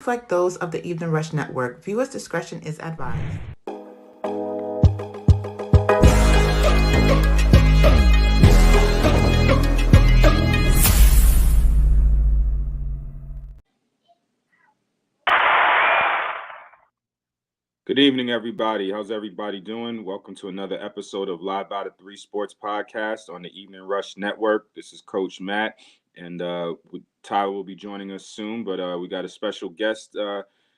reflect those of the Evening Rush Network. Viewers' discretion is advised. Good evening, everybody. How's everybody doing? Welcome to another episode of Live by the Three Sports Podcast on the Evening Rush Network. This is Coach Matt, and Tyler will be joining us soon. But we got a special guest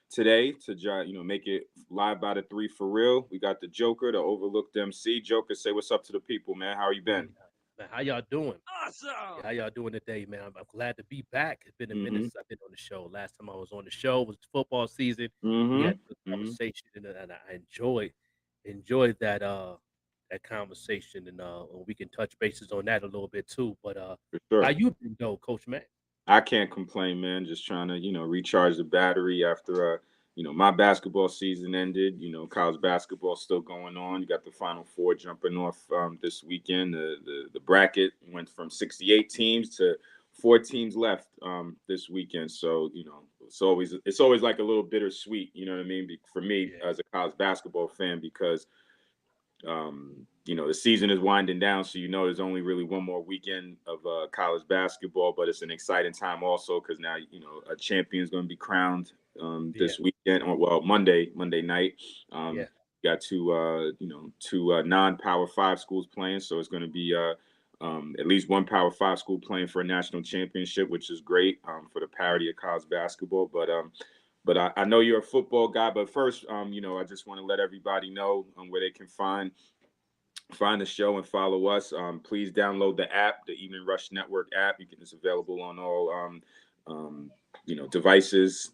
today to make it Live by the Three for real. We got the Joker, the overlooked MC. Joker, say what's up to the people, man. How you been? Man, how y'all doing? Yeah, how y'all doing today, man? I'm glad to be back. It's been a minute Mm-hmm. since I've been on the show. Last time I was on the show was football season. We Mm-hmm. had a good conversation, and I enjoyed that conversation, and we can touch bases on that a little bit too. But For how sure. you been, though, Coach Matt? I can't complain, man. Just trying to, recharge the battery after, my basketball season ended. College basketball still going on. You got the Final Four jumping off this weekend. The bracket went from 68 teams to 4 teams left this weekend. So, it's always like a little bittersweet. You know what I mean? For me Yeah, as a college basketball fan, because the season is winding down, so there's only really one more weekend of college basketball, but it's an exciting time also because now a champion is going to be crowned yeah, this weekend, or well, Monday night. yeah, Got two non-Power Five schools playing, so it's going to be at least one Power Five school playing for a national championship, which is great for the parity of college basketball. But I know you're a football guy. But first, I just want to let everybody know where they can find the show and follow us. Please download the app, the Evening Rush Network app. It's available on all devices.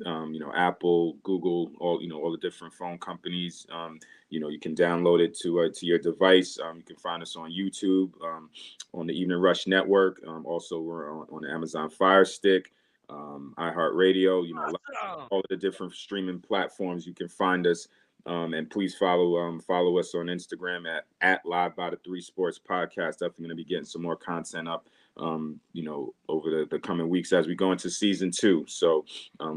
Apple, Google, all the different phone companies. You can download it to your device. You can find us on YouTube, on the Evening Rush Network. Also, we're on the Amazon Fire Stick, iHeartRadio. All of the different streaming platforms. You can find us. And please follow us on Instagram at Live by the Three Sports Podcast. Definitely going to be getting some more content up, over the coming weeks as we go into season 2. So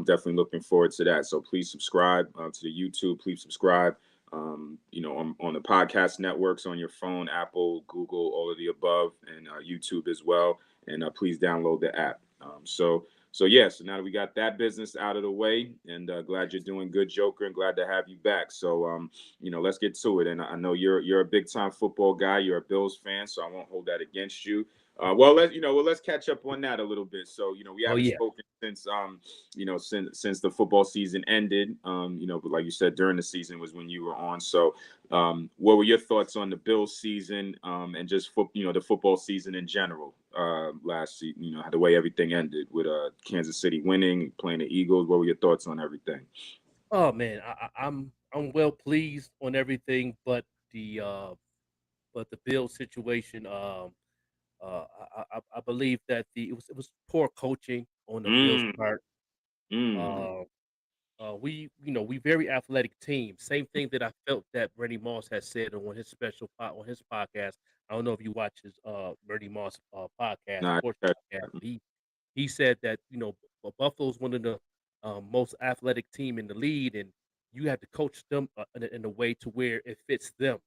definitely looking forward to that. So please subscribe to the YouTube. Please subscribe, on the podcast networks on your phone, Apple, Google, all of the above, and YouTube as well. And please download the app. So now that we got that business out of the way, and glad you're doing good, Joker, and glad to have you back. So let's get to it. And I know you're a big time football guy. You're a Bills fan, so I won't hold that against you. Let's catch up on that a little bit. So we oh haven't yeah. spoken since the football season ended. But like you said, during the season was when you were on. So what were your thoughts on the Bills season, and just the football season in general last season? The way everything ended with Kansas City winning, playing the Eagles. What were your thoughts on everything? Oh man, I'm well pleased on everything, the uh, but the bill situation. I believe that it was poor coaching on the Bills' Mm, part. mm. Uh, we very athletic team. Same thing that I felt that Bernie Moss has said on his podcast. I don't know if you watch his Bernie Moss podcast, Nah, sports I- podcast. He said that Buffalo's one of the most athletic team in the league, and you have to coach them in a way to where it fits them.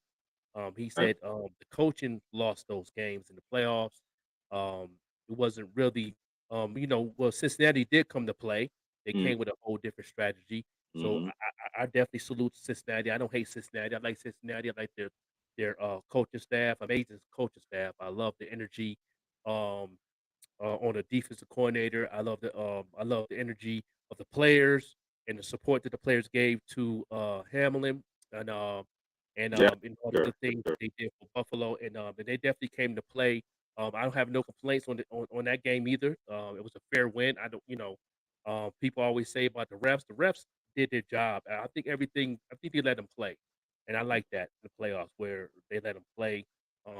He I- said the coaching lost those games in the playoffs. It wasn't really, well, Cincinnati did come to play. They mm, came with a whole different strategy. So mhm. I definitely salute Cincinnati. I don't hate Cincinnati. I like Cincinnati. I like their coaching staff, amazing coaching staff. I love the energy um, on the defensive coordinator. I love the energy of the players and the support that the players gave to Hamlin and Yeah, and all the sure, good things sure. that they did for Buffalo, and they definitely came to play. I don't have no complaints on that game either. It was a fair win. I don't, people always say about the refs. The refs did their job. I think everything. I think they let them play, and I like that in the playoffs where they let them play.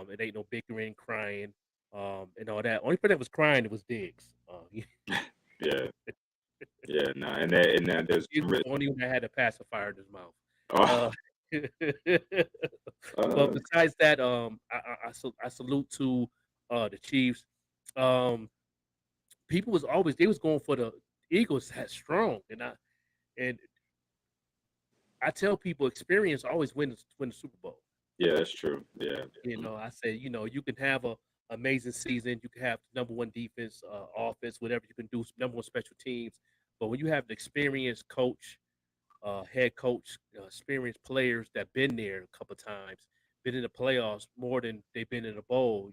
It ain't no bickering, crying, and all that. Only person that was crying it was Diggs. Yeah, yeah. Nah, and there's Diggs some was the only one that had a pacifier in his mouth. oh, Uh, but uh, besides that, I salute to the Chiefs. Um, people was always they was going for the Eagles had strong, and And I tell people, experience always win the Super Bowl. Yeah, that's true. Yeah. I say, you can have a amazing season, you can have number one defense, offense, whatever you can do, number one special teams. But when you have an experienced coach, head coach, experienced players that been there a couple times, been in the playoffs more than they've been in a bowl.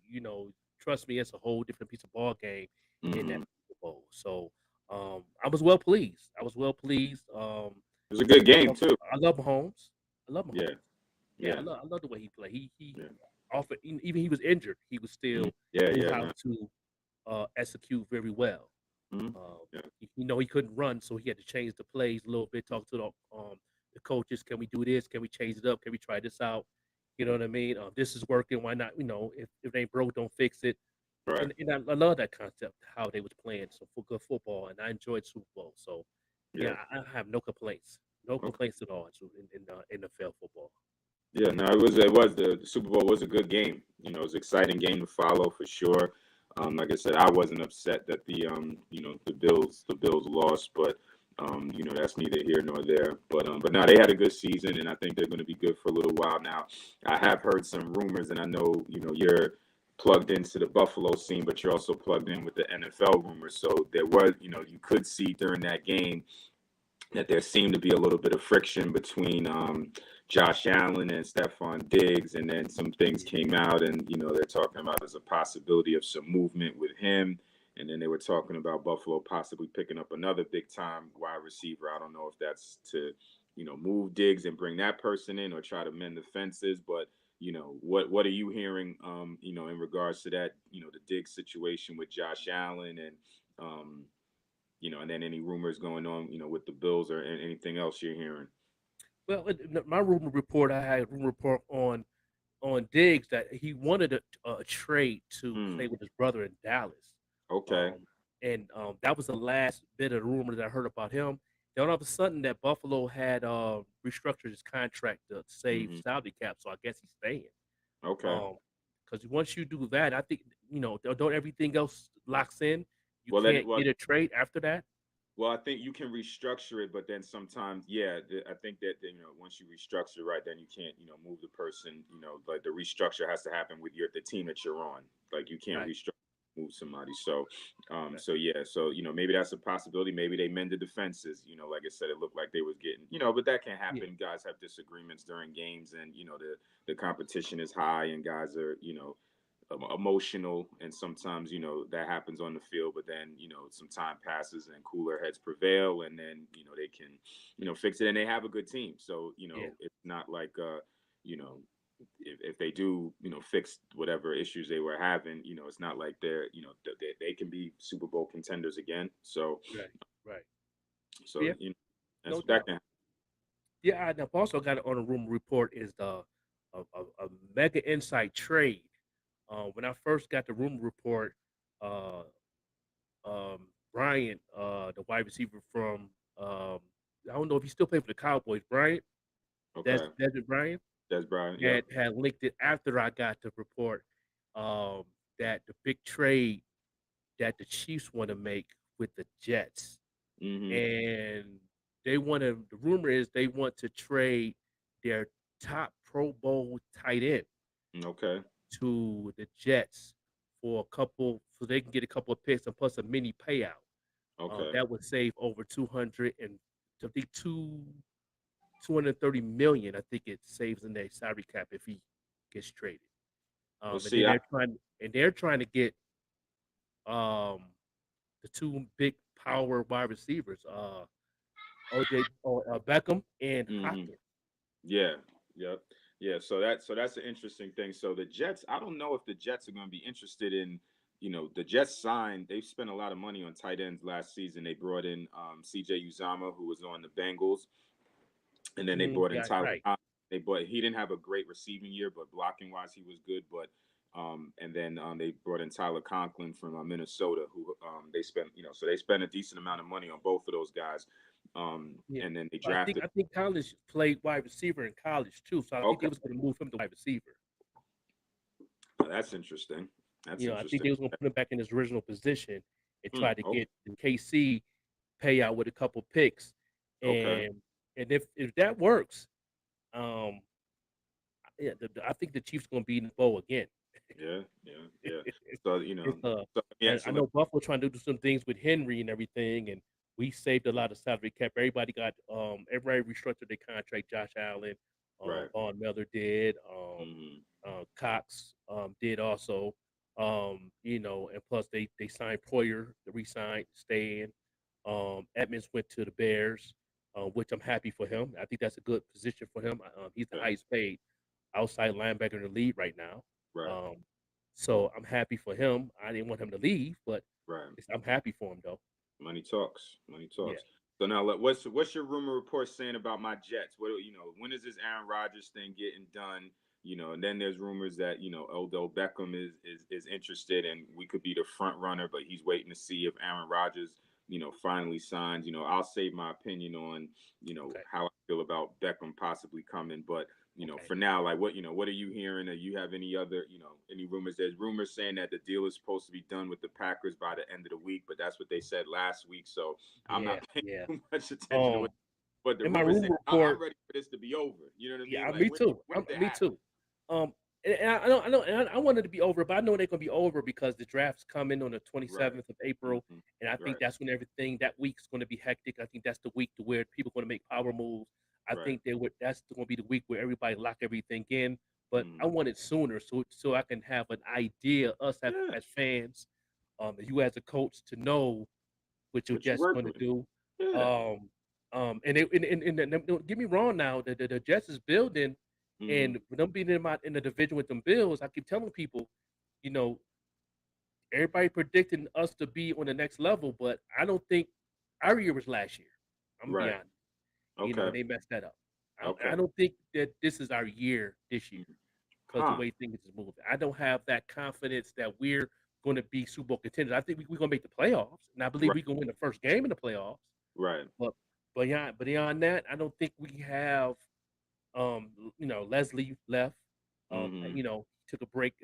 Trust me, it's a whole different piece of ball game in that Hmm. Super Bowl. So I was well pleased. I was well pleased. It was a good game too. I love Mahomes. I love Mahomes. Yeah. Yeah, Yeah. I love the way he played. He Yeah. offered, even he was injured. He was Mhm. still Yeah. knew Yeah. how No. to execute very well. Mhm. Yeah. He couldn't run, so he had to change the plays a little bit. Talk to the coaches. Can we do this? Can we change it up? Can we try this out? You know what I mean? This is working. Why not? If it ain't broke, don't fix it. Right. And I love that concept, how they was playing so for good football, and I enjoyed Super Bowl. So yeah, Yeah. I have no complaints, no Okay. complaints at all in NFL football. Yeah, no, it was the Super Bowl was a good game. It was an exciting game to follow for sure. Like I said, I wasn't upset that the Bills lost, but that's neither here nor there. But now they had a good season, and I think they're going to be good for a little while now. I have heard some rumors, and I know you're plugged into the Buffalo scene, but you're also plugged in with the NFL rumors. So there was, you could see during that game that there seemed to be a little bit of friction between Josh Allen and Stephon Diggs, and then some things came out, and they're talking about there's a possibility of some movement with him, and then they were talking about Buffalo possibly picking up another big time wide receiver. I don't know if that's to move Diggs and bring that person in, or try to mend the fences, but what are you hearing in regards to that, the Diggs situation with Josh Allen, and um, and then any rumors going on, with the Bills, or anything else you're hearing. Well, my rumor report, I had a rumor report on Diggs that he wanted a trade to play Hmm. with his brother in Dallas. Okay. Um, and that was the last bit of the rumor that I heard about him. Then all of a sudden, that Buffalo had restructured his contract to save Hmm. salary cap, so I guess he's staying. Okay. Because once you do that, I think don't everything else locks in. You Well, then, can't get a trade after that. I think you can restructure it, but then sometimes, yeah, I think that once you restructure, right, then you can't move the person, like the restructure has to happen with the team that you're on. Like you can't Right, restructure, move somebody. So right, so yeah, so maybe that's a possibility. Maybe they mended the fences. Like I said, it looked like they was getting, but that can yeah, happen. Guys have disagreements during games, and the competition is high, and guys are emotional, and sometimes that happens on the field, but then some time passes and cooler heads prevail, and then they can fix it, and they have a good team. So yeah, it's not like you know if they do fix whatever issues they were having, it's not like they're they can be Super Bowl contenders again. So right, right. so Yeah, that's no that doubt. can. Yeah, I've also got it on a rumor report is a mega insight trade. When I first got the rumor report, uh, Bryant, the wide receiver from I don't know if he still played for the Cowboys. Bryant, Okay. Desmond Bryant That's Brian. Yep. had linked it after I got the report um, that the big trade that the Chiefs want to make with the Jets, Hmm. and they want to. The rumor is they want to trade their top Pro Bowl tight end Okay. to the Jets for a couple, so they can get a couple of picks and plus a mini payout. Okay. That would save over 200 and I think 230 million. I think it saves in their salary cap if he gets traded. Well, And then see, I. they're trying to get um the two big power wide receivers, OJ or Beckham and Hmm. Hopkins. Yeah. Yep. Yeah. So that's an interesting thing. So the Jets, I don't know if the Jets are going to be interested in, the Jets signed. They've spent a lot of money on tight ends last season. They brought in C.J. Uzama, who was on the Bengals, and then they brought in Yeah, Tyler. right. He didn't have a great receiving year, but blocking wise, he was good. But and then they brought in Tyler Conklin from Minnesota, who they spent a decent amount of money on both of those guys. Yeah. And then they But drafted. I think college played wide receiver in college too, so I think they Okay. was going to move him to wide receiver. That's interesting. That's I think interesting. they was going to put him back in his original position and try to Okay. get the KC payout with a couple picks, Okay. And if that works, um, yeah, I think the Chiefs gonna be in the bowl again. Yeah. Yeah. Yeah. So you know. It's So yeah. and So I let know Buffalo trying to do some things with Henry and everything, and we saved a lot of salary cap. Everybody restructured their contract. Josh Allen, right. Von Miller did, Hmm. Cox did also. And plus they signed Poyer, re-signed, staying. Edmonds went to the Bears, which I'm happy for him. I think that's a good position for him. He's the Yeah. highest paid outside linebacker in the league right now. Right. Um, so I'm happy for him. I didn't want him to leave, but Right. I'm happy for him though. Money talks. Money Yeah, talks. So now, what's your rumor report saying about my Jets? When is this Aaron Rodgers thing getting done? And then there's rumors that Odell Beckham is interested, and we could be the front runner, but he's waiting to see if Aaron Rodgers, finally signs. I'll save my opinion on okay, how I feel about Beckham possibly coming, but okay. for now, like what are you hearing? Do you have any other, any rumors? There's rumors saying that the deal is supposed to be done with the Packers by the end of the week, but that's what they said last week. So I'm Yeah, not paying yeah. too much attention to it. Um, But the in my rumors say rumor I'm report, ready for this to be over. You know what I mean? yeah, Like me too. when did it Me happen? too. Um, and I wanted to be over, but I know they're gonna be over because the draft's coming on the Right. 27th of April, Hmm. and I think Right. that's when everything that week's gonna be hectic. I think that's the week to where people gonna make power moves. I Right. think that's gonna be the week where everybody lock everything in. But I Hmm. want it sooner, so I can have an idea, us Yeah. as fans, you as a coach, to know what you're What you just work going to with? do. Yeah. And don't get me wrong now, the Jets is building, Hmm. and with them being in the division with them Bills, I keep telling people, you know, everybody predicting us to be on the next level, but I don't think our year was last year. I'm gonna be Right. honest. Okay. And they messed that up. I Okay. don't think that this is our year this year Mhm. because the Huh. way things is moving. I don't have that confidence that we're going to be Super Bowl contenders. I think we're going to make the playoffs, and I believe Right. we can win the first game in the playoffs. Right. But beyond that, I don't think we have. Leslie left. Hmm. Took a break.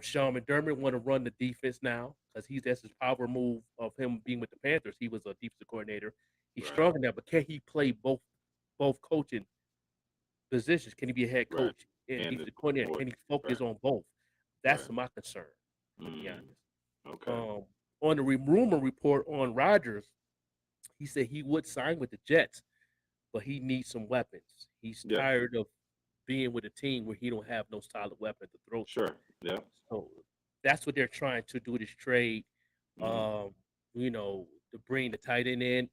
Sean McDermott want to run the defense now because that's his power move of him being with the Panthers. He was a defensive coordinator. He's Right. strong in that, but can he play both coaching positions? Can he be a head Right. coach and And the defensive coordinator? boy. Can he Right. focus on both? That's Right. my concern, to be Mm. honest. Okay. Um, on the rumor report on Rodgers, he said he would sign with the Jets, but he needs some weapons. He's Yeah. tired of being with a team where he don't have no solid weapon to throw to. Sure. Yeah. So that's what they're trying to do this trade. Mm. Um, to bring the tight end in.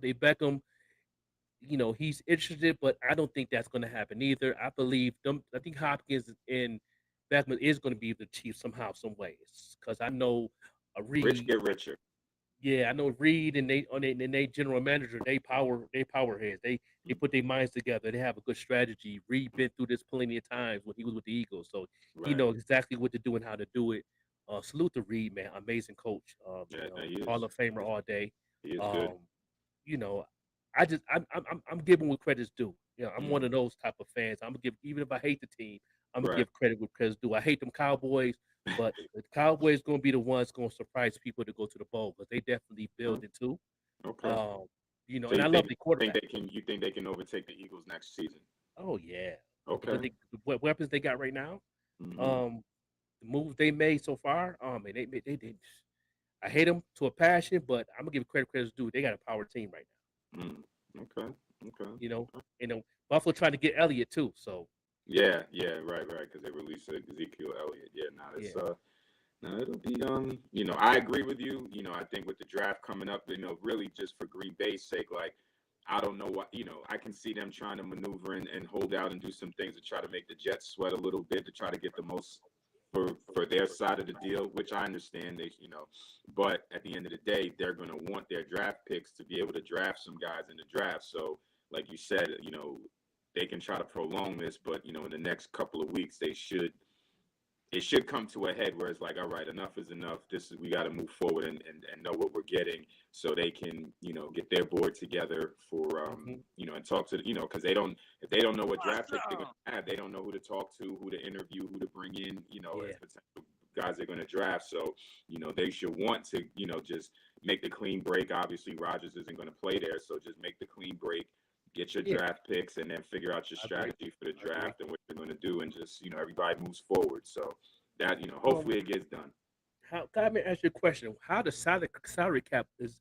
They Beckham, he's interested, but I don't think that's going to happen either. I believe them. I think Hopkins and Beckman is going to be the Chiefs somehow, some ways, because I know Rich Reed. get richer. Yeah, I know Reed and they general manager, they power heads. They Mm. put their minds together. They have a good strategy. Reed been through this plenty of times when he was with the Eagles, so he Right. knows exactly what to do and how to do it. Salute to Reed, man, amazing coach. Yeah. No, Hall of Famer all day. he is good. Um, you know, I just I'm giving what credit's due. I'm one Mm. of those type of fans. I'm gonna give even if I hate the team, I'm gonna Right. give credit where credit's due. I hate them Cowboys, but the Cowboys gonna be the ones gonna surprise people to go to the bowl because they definitely Oh, building too. okay. Um, So and you I love think the think quarterback. they can you think they can overtake the Eagles next season? Oh yeah, with Okay. what weapons they got right now, Hmm. um, the moves they made so far, and they did. I hate them to a passion, but I'm gonna give credit's due. They got a power team right now. Mm. Okay. Okay. You know, you know Buffalo trying to get Elliott too. So Yeah. Yeah. Right. Right. Because they released Ezekiel Elliott. Yeah. Now it's yeah, no, it'll be I agree with you. I think with the draft coming up, really just for Green Bay's sake, like I don't know what, I can see them trying to maneuver and hold out and do some things to try to make the Jets sweat a little bit to try to get the most for their side of the deal, which I understand but at the end of the day, they're gonna want their draft picks to be able to draft some guys in the draft. So, like you said, they can try to prolong this, but in the next couple of weeks, it should come to a head where it's like, all right, enough is enough. We got to move forward and know what we're getting so they can, get their board together for, hmm and talk to, because if they don't know what draft picks they're going to have, they don't know who to talk to, who to interview, who to bring in, as yeah, potential guys they're going to draft. So, they should want to, just make the clean break. Obviously, Rodgers isn't going to play there, so just make the clean break, get your Yeah, draft picks, and then figure out your I agree. strategy for the I agree. draft and what you're going to do, and just everybody moves forward. So that Um, hopefully it gets done. how? Let me ask you a question. How the salary cap is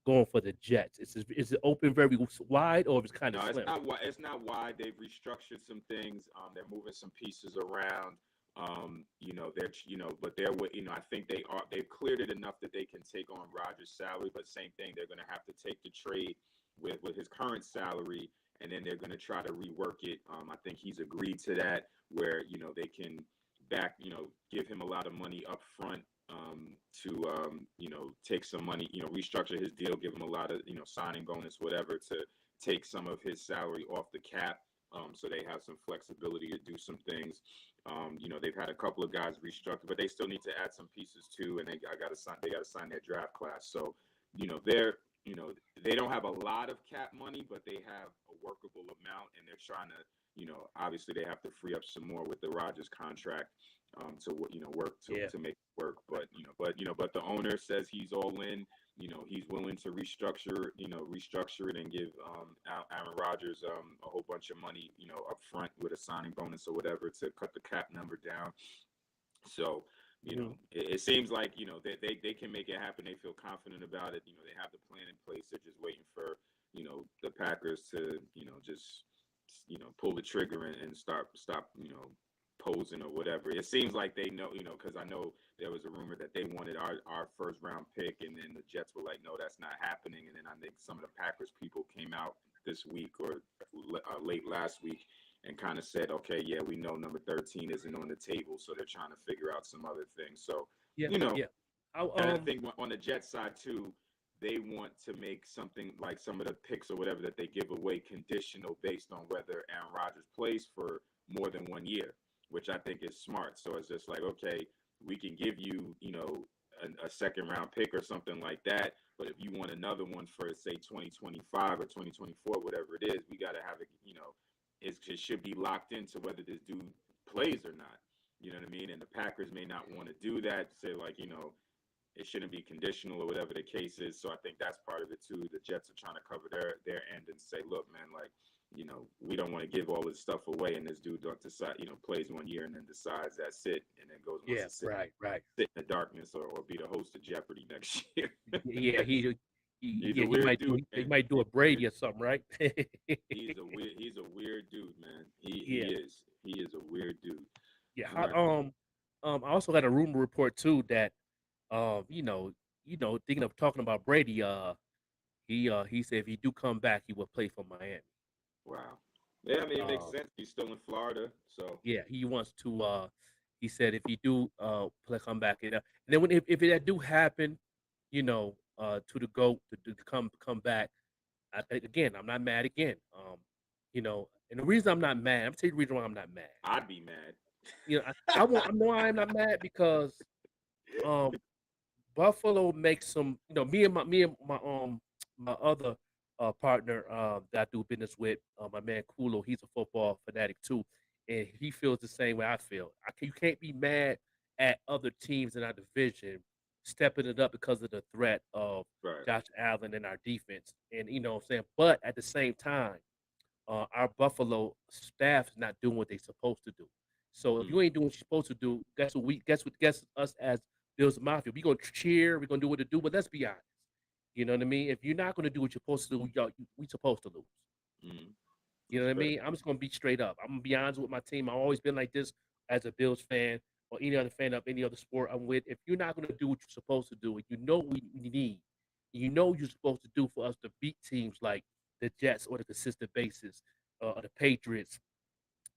going for the Jets? Is it open very wide or is it kind of No, it's slim? not why. It's not why they've restructured some things. They're moving some pieces around. They're but they're I think they've cleared it enough that they can take on Rodgers' salary. But same thing, they're going to have to take the trade with his current salary, and then they're going to try to rework it. I think he's agreed to that, where they can back give him a lot of money up front to take some money, restructure his deal, give him a lot of signing bonus, whatever, to take some of his salary off the cap, so they have some flexibility to do some things. They've had a couple of guys restructure, but they still need to add some pieces too, and they got to sign their draft class. So, they're they don't have a lot of cap money, but they have a workable amount, and they're trying to obviously they have to free up some more with the Rodgers contract, to work Yeah, to make it work. But the owner says he's all in. He's willing to restructure it and give Aaron Rodgers a whole bunch of money, up front with a signing bonus or whatever to cut the cap number down. So, hmm it seems like, they can make it happen. They feel confident about it. They have the plan in place. They're just waiting for, the Packers to, just, pull the trigger and stop, posing or whatever. It seems like they know, because I know there was a rumor that they wanted our first round pick, and then the Jets were like, no, that's not happening. And then I think some of the Packers people came out this week or late last week and kind of said, okay, yeah, we know number 13 isn't on the table, so they're trying to figure out some other things. So, yeah, you know, yeah. I, and I think on the Jets side too, they want to make something like some of the picks or whatever that they give away conditional based on whether Aaron Rodgers plays for more than 1 year, which I think is smart. So it's just like, okay, we can give you, a second round pick or something like that. But if you want another one for, say, 2025 or 2024, whatever it is, we got to have it, it should be locked into whether this dude plays or not. You know what I mean? And the Packers may not want to do that, say, like, it shouldn't be conditional or whatever the case is. So I think that's part of it too. The Jets are trying to cover their end and say, look, man, like, we don't want to give all this stuff away, and this dude don't decide, plays 1 year and then decides that's it, and then wants yeah, to right, right. sit in the darkness or be the host of Jeopardy next year. Yeah, He's a yeah, he weird might do dude, he man. might do He's a a weird. Brady or something, right? He's a weird dude, man. He Yeah, is. He is a weird dude. yeah. All right. I also got a rumor report too that thinking of talking about Brady, he said if he do come back, he will play for Miami. Wow. Yeah, I mean, it makes Uh, sense. He's still in Florida, so yeah, he wants to. He said if he do come back, and then if that do happen, to the goat to come back. Again, I'm not mad again. And the reason I'm not mad, I'm tell you the reason why I'm not mad. I'd be mad. I know I'm not mad because um Buffalo makes some, my other partner that I do business with, my man Kulo, he's a football fanatic too, and he feels the same way I feel. You can't be mad at other teams in our division stepping it up because of the threat of Right. Josh Allen and our defense, and what I'm saying. But at the same time, our Buffalo staff is not doing what they're supposed to do. So if Mm, you ain't doing what you're supposed to do, guess us as Bills Mafia. We gonna cheer, we gonna do what to do, but let's be honest. You know what I mean? If you're not gonna do what you're supposed to do, we supposed to lose. mm, You know that's what I fair. mean? I'm just gonna be straight up. I'm gonna be honest with my team. I've always been like this as a Bills fan or any other fan of any other sport I'm with. If you're not gonna do what you're supposed to do, and we need, you're supposed to do for us to beat teams like the Jets or the consistent basis, or the Patriots.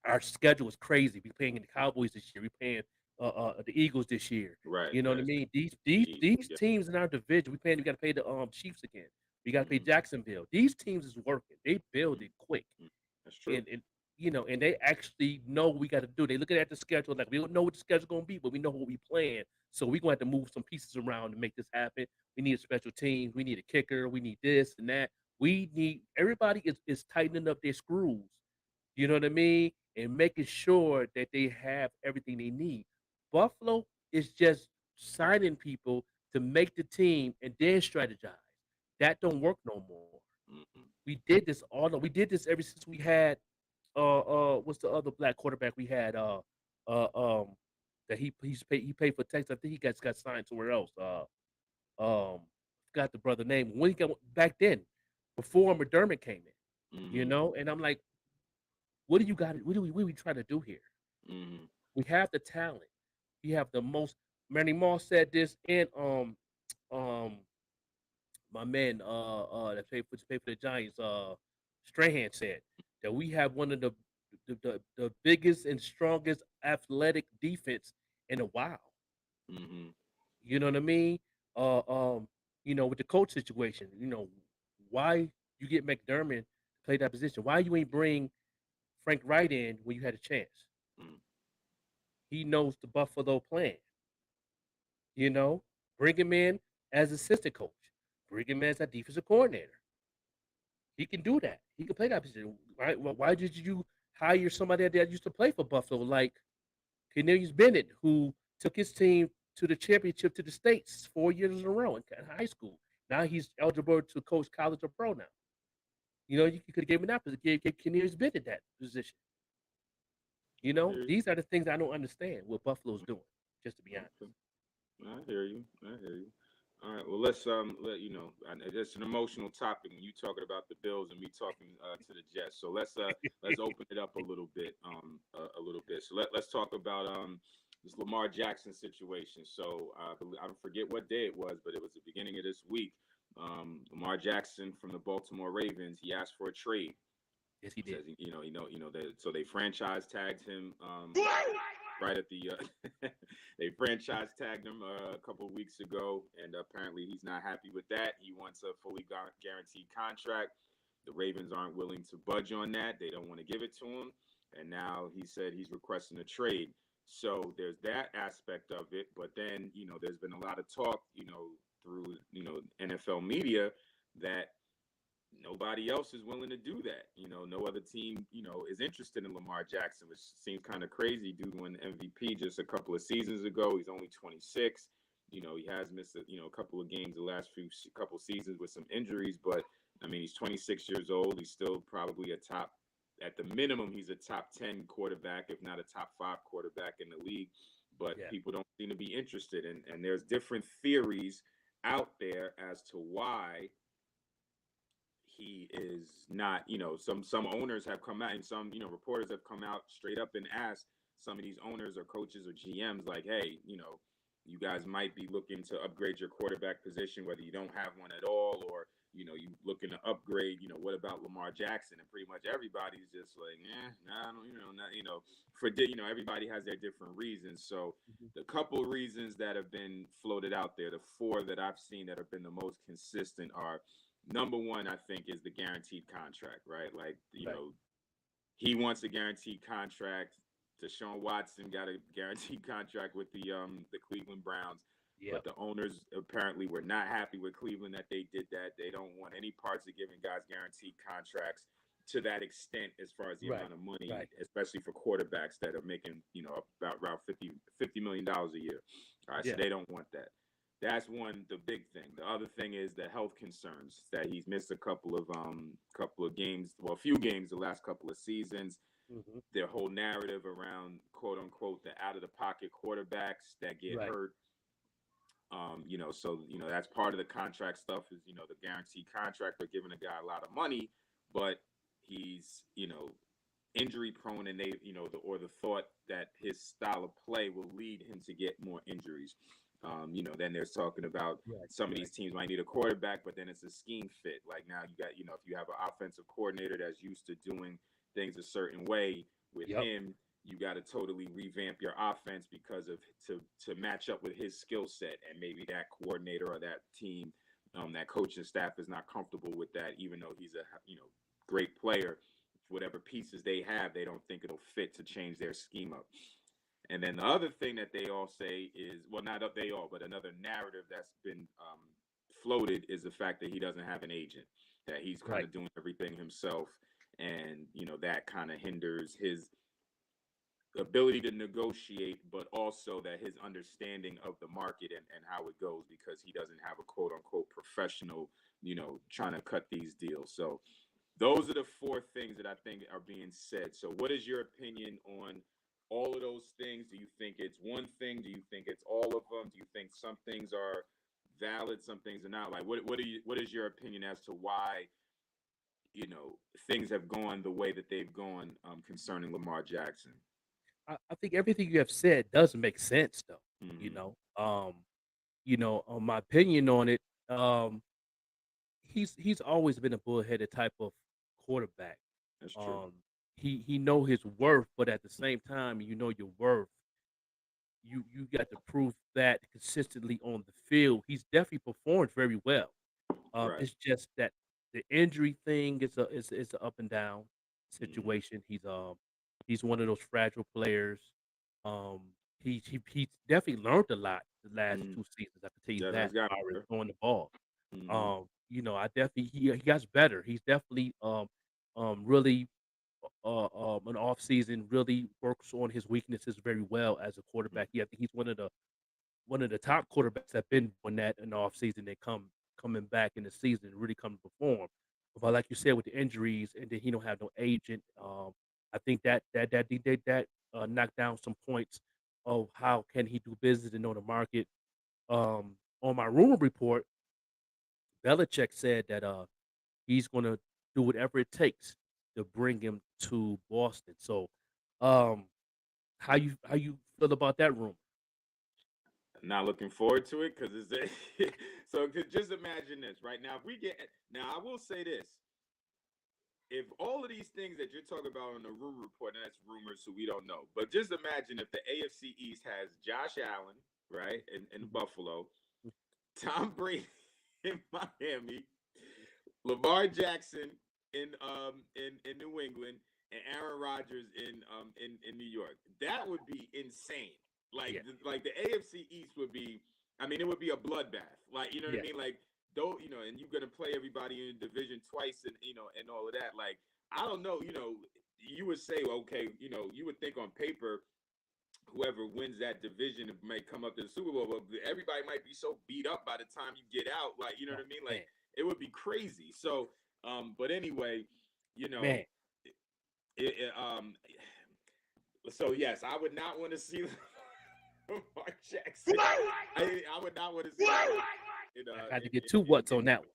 Our schedule is crazy. We're playing the Cowboys this year. We're playing the Eagles this year. Right, You know what I right. mean? These The these Eagles, these yeah. teams in our division, we got to pay the Chiefs again. We got to pay Mm-hmm, Jacksonville. These teams is working. They build mm-hmm, it quick, mm. That's true. and they actually know what we got to do. They looking at the schedule like we don't know what the schedule's gonna be, but we know what we plan. So we're gonna have to move some pieces around to make this happen. We need a special teams. We need a kicker. We need this and that. We need everybody is tightening up their screws. You know what I mean? And making sure that they have everything they need. Buffalo is just signing people to make the team and then strategize. That don't work no more. Mm-hmm. We did this ever since we had what's the other black quarterback we had uh um that he paid for Texas. I think he got signed somewhere else. Um Forgot the brother name. When he got back then, before McDermott came in, Mm-hmm. and I'm like, what do you got? What are we trying to do here? Mm-hmm. We have the talent. We have the most. Manny Moss said this, and um my man that played for the Giants, Strahan said that we have one of the biggest and strongest athletic defense in a while. Mm-hmm. You know what I mean? Uh, um, with the coach situation, why you get McDermott to play that position? Why you ain't bring Frank Wright in when you had a chance? Mm-hmm. He knows the Buffalo plan. You know, bring him in as assistant coach. Bring him in as a defensive coordinator. He can do that. He can play that position. Why did you hire somebody that used to play for Buffalo, like Cornelius Bennett, who took his team to the championship to the states 4 years in a row in high school? Now he's eligible to coach college or pro now. You could have given him that position. Gave Cornelius Bennett that position. I hear you. These are the things I don't understand what Buffalo's doing. Just to be honest. Okay. I hear you. I hear you. All right. Well, let's let you know. It's an emotional topic when you talking about the Bills and me talking to the Jets. So let's open it up a little bit. So let's talk about this Lamar Jackson situation. So I don't forget what day it was, but it was the beginning of this week. Lamar Jackson from the Baltimore Ravens, he asked for a trade. Yes, he did. Says so they franchise tagged him right at the they franchise tagged him a couple of weeks ago, and apparently he's not happy with that. He wants a fully guaranteed contract. The Ravens aren't willing to budge on that. They don't want to give it to him, and now he said he's requesting a trade. So there's that aspect of it, but then there's been a lot of talk through NFL media that nobody else is willing to do that. No other team, is interested in Lamar Jackson, which seems kind of crazy. Dude won MVP just a couple of seasons ago. He's only 26. He has missed a couple of games the last couple seasons with some injuries, but I mean, he's 26 years old. He's still probably at the minimum, he's a top 10 quarterback, if not a top 5 quarterback in the league. But Yeah. people don't seem to be interested, and there's different theories out there as to why he is not. Some owners have come out, and some reporters have come out straight up and asked some of these owners or coaches or GMs, like, hey, you guys might be looking to upgrade your quarterback position, whether you don't have one at all, or you looking to upgrade. What about Lamar Jackson? And pretty much everybody's just like, nah, I don't, not, everybody has their different reasons. So Mhm. the couple reasons that have been floated out there, the four that I've seen that have been the most consistent are: number one, I think, is the guaranteed contract, right? Like, Right. he wants a guaranteed contract. Deshaun Watson got a guaranteed contract with the Cleveland Browns, but Yep. the owners apparently were not happy with Cleveland that they did that. They don't want any parts of giving guys guaranteed contracts to that extent as far as the Right. amount of money, Right. especially for quarterbacks that are making, about around $50 million a year. All right, so Yeah. they don't want that. That's one, the big thing. The other thing is the health concerns, that he's missed a couple of games, well, a few games the last couple of seasons. Hmm. Their whole narrative around, quote unquote, the out of the pocket quarterbacks that get Right. hurt. So that's part of the contract stuff, is the guaranteed contract. They're giving a guy a lot of money, but he's injury prone, and they the thought that his style of play will lead him to get more injuries. Then there's talking about Right. some of Right. these teams might need a quarterback, but then it's a scheme fit. Like, now you got, if you have an offensive coordinator that's used to doing things a certain way, with Yep. him, you got to totally revamp your offense because of to match up with his skill set, and maybe that coordinator or that team, that coaching staff is not comfortable with that, even though he's a great player. Whatever pieces they have, they don't think it'll fit to change their scheme up. And then the other thing that they all say is, well, not they all, but another narrative that's been floated, is the fact that he doesn't have an agent, that he's kind Right. of doing everything himself, and that kind of hinders his ability to negotiate, but also that his understanding of the market and how it goes, because he doesn't have a quote unquote professional, trying to cut these deals. So those are the four things that I think are being said. So what is your opinion on all of those things? Do you think it's one thing? Do you think it's all of them? Do you think some things are valid, some things are not? Like what is your opinion as to why things have gone the way that they've gone concerning Lamar Jackson? I think everything you have said does make sense, though. You Hmm. know, my opinion on it, he's always been a bullheaded type of quarterback. That's true. Um, he know his worth, but at the same time, you know your worth. You got to prove that consistently on the field. He's definitely performed very well. Right. It's just that the injury thing is a up and down Hmm. situation. He's one of those fragile players. Um, he's definitely learned a lot the last Hmm. 2 seasons. I can tell you That that has as got far as better. throwing the ball. Hmm. I definitely he got better. He's definitely really an off season really works on his weaknesses very well as a quarterback. I think he's one of the top quarterbacks that been doing that in the off season. They coming back in the season and really come to perform. But like you said, with the injuries and then he don't have no agent, I think that knocked down some points of how can he do business and know the market. On my rumor report, Belichick said that he's gonna do whatever it takes to bring him to Boston. So, um, how you feel about that rumor? Not looking forward to it because it's so. Just imagine this right now. If we get now, I will say this: if all of these things that you're talking about on the rumor report, and that's rumors, so we don't know. But just imagine if the AFC East has Josh Allen, right, in Mhm. Buffalo, Tom Brady in Miami, Lamar Jackson in New England, and Aaron Rodgers in New York. That would be insane. Yeah, Like the AFC East would be. I mean, it would be a bloodbath. Like, you know what I yeah, mean? Like, though, and you're gonna play everybody in division twice, and and all of that. Like, I don't know. You would say, okay, you would think on paper whoever wins that division may come up to the Super Bowl, but everybody might be so beat up by the time you get out. Like, you know oh, what I mean? Like, man, it would be crazy. So, but anyway, you know, man, it, it, um, so yes, I would not want to see Lamar Jackson. I would not want to see that I had to get two what's in on New that York.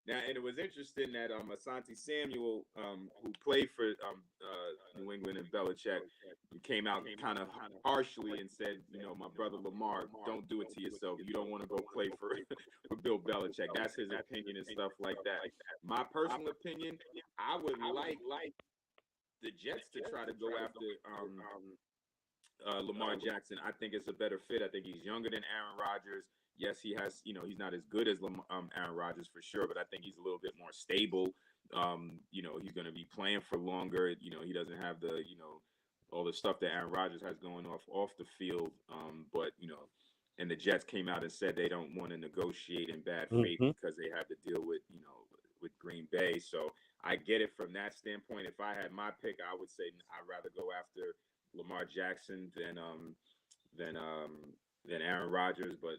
Now, and it was interesting that Asante Samuel, who played for New England and Belichick, came out kind of harshly and said, my brother Lamar, don't do it to yourself. You don't want to go play for for Bill Belichick. That's his opinion and stuff like that. My personal opinion, I would like the Jets to try to go after Lamar Jackson. I think it's a better fit. I think he's younger than Aaron Rodgers. Yes, he has, he's not as good as Aaron Rodgers for sure, but I think he's a little bit more stable. He's going to be playing for longer. He doesn't have the, all the stuff that Aaron Rodgers has going off the field. But and the Jets came out and said they don't want to negotiate in bad one. faith because they have to deal with, with Green Bay. So I get it from that standpoint. If I had my pick, I would say I'd rather go after Lamar Jackson than Aaron Rodgers, but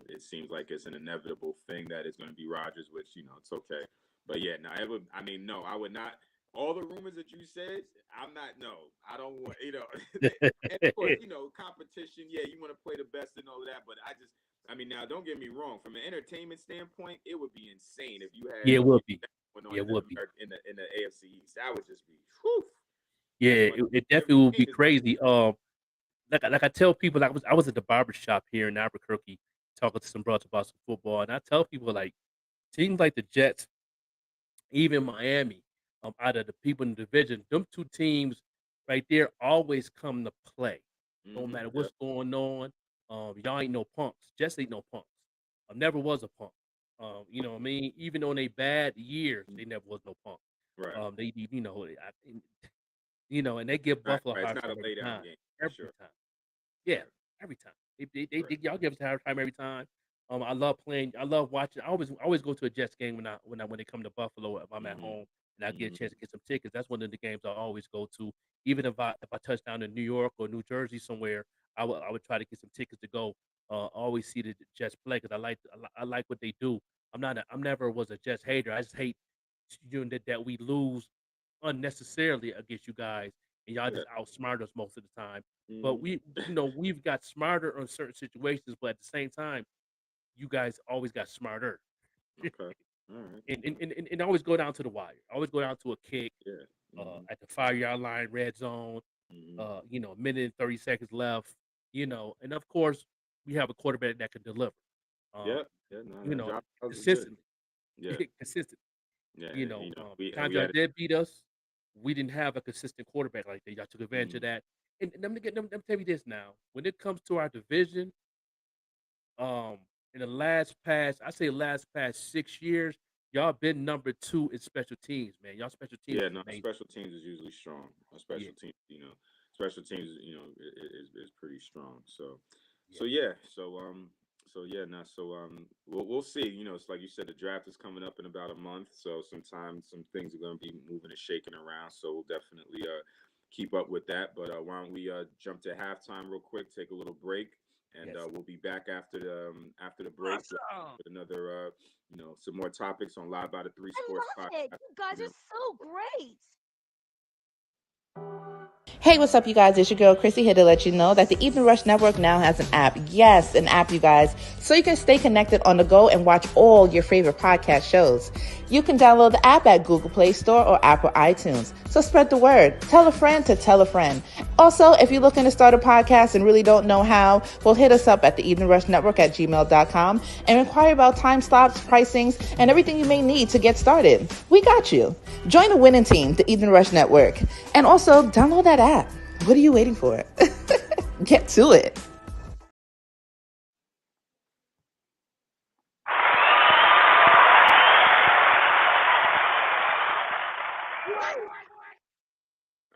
it seems like it's an inevitable thing that it's going to be Rodgers, which it's okay. But yeah, no, it would. I mean, no, I would not. All the rumors that you said, I'm not. No, I don't want. And of course, competition. Yeah, you want to play the best and all of that, but I just. I mean, now don't get me wrong. From an entertainment standpoint, it would be insane if you Yeah, had it would be. going on Yeah, it would be. In the AFC East. That would just be. Whew, Yeah, as much it every definitely would be team is going to crazy. Like I tell people, I was at the barber shop here in Albuquerque talking to some brothers about some football, and I tell people like teams like the Jets, even Miami, out of the people in the division, them two teams right there always come to play. No Mm-hmm. matter Yep. what's going on, y'all ain't no punks. Jets ain't no punks. I never was a punk. You know what I mean? Even on they bad years, they never was no punk. Right. And they give Right. Buffalo a Right. It's hard not time a every lay down time. game for Every sure. time. Yeah, Right. every time. They Right. y'all give us a hard time every time. I love playing. I love watching. I always go to a Jets game when they come to Buffalo if I'm at Mm-hmm. home and I get a Mm-hmm. chance to get some tickets. That's one of the games I always go to. Even if I touch down in New York or New Jersey somewhere, I would try to get some tickets to go. Always see the Jets play because I like what they do. I'm never was a Jets hater. I just hate that we lose unnecessarily against you guys, and y'all Yeah. just outsmart us most of the time. But Mm-hmm. we've got smarter on certain situations, but at the same time, you guys always got smarter. Okay. All right. And always go down to the wire. Always go down to a kick Yeah. Mm-hmm. at the 5 yard line, red zone. Mm-hmm. A minute and 30 seconds left. And of course, we have a quarterback that can deliver. Um, Yeah. Yeah. No, you that know, job was good. consistently, Yeah. consistent. Yeah. The And times we y'all had. did beat us, we didn't have a consistent quarterback like that. Y'all took advantage Mm-hmm. of that. And let me tell you this now. When it comes to our division, um, in the last past 6 years, y'all been number two in special teams, man. Y'all special teams Yeah, is no, amazing. special teams is usually strong. A Yeah, special team, special teams, is pretty strong. So, yeah, yeah, so yeah, now we'll see. It's like you said, the draft is coming up in about a month, so sometimes some things are going to be moving and shaking around. So we'll definitely keep up with that. But why don't we jump to halftime real quick, take a little break, and yes. we'll be back after the break Awesome. with another some more topics on Live by the Three I Sports love it. Podcast. You guys are so great. Hey, what's up, you guys? It's your girl, Chrissy, here to let you know that the Evening Rush Network now has an app. Yes, an app, you guys. So you can stay connected on the go and watch all your favorite podcast shows. You can download the app at Google Play Store or Apple iTunes. So spread the word. Tell a friend to tell a friend. Also, if you're looking to start a podcast and really don't know how, well, hit us up at the Evening Rush Network at gmail.com and inquire about time slots, pricings, and everything you may need to get started. We got you. Join the winning team, the Evening Rush Network. And also, download that app. What are you waiting for? Get to it.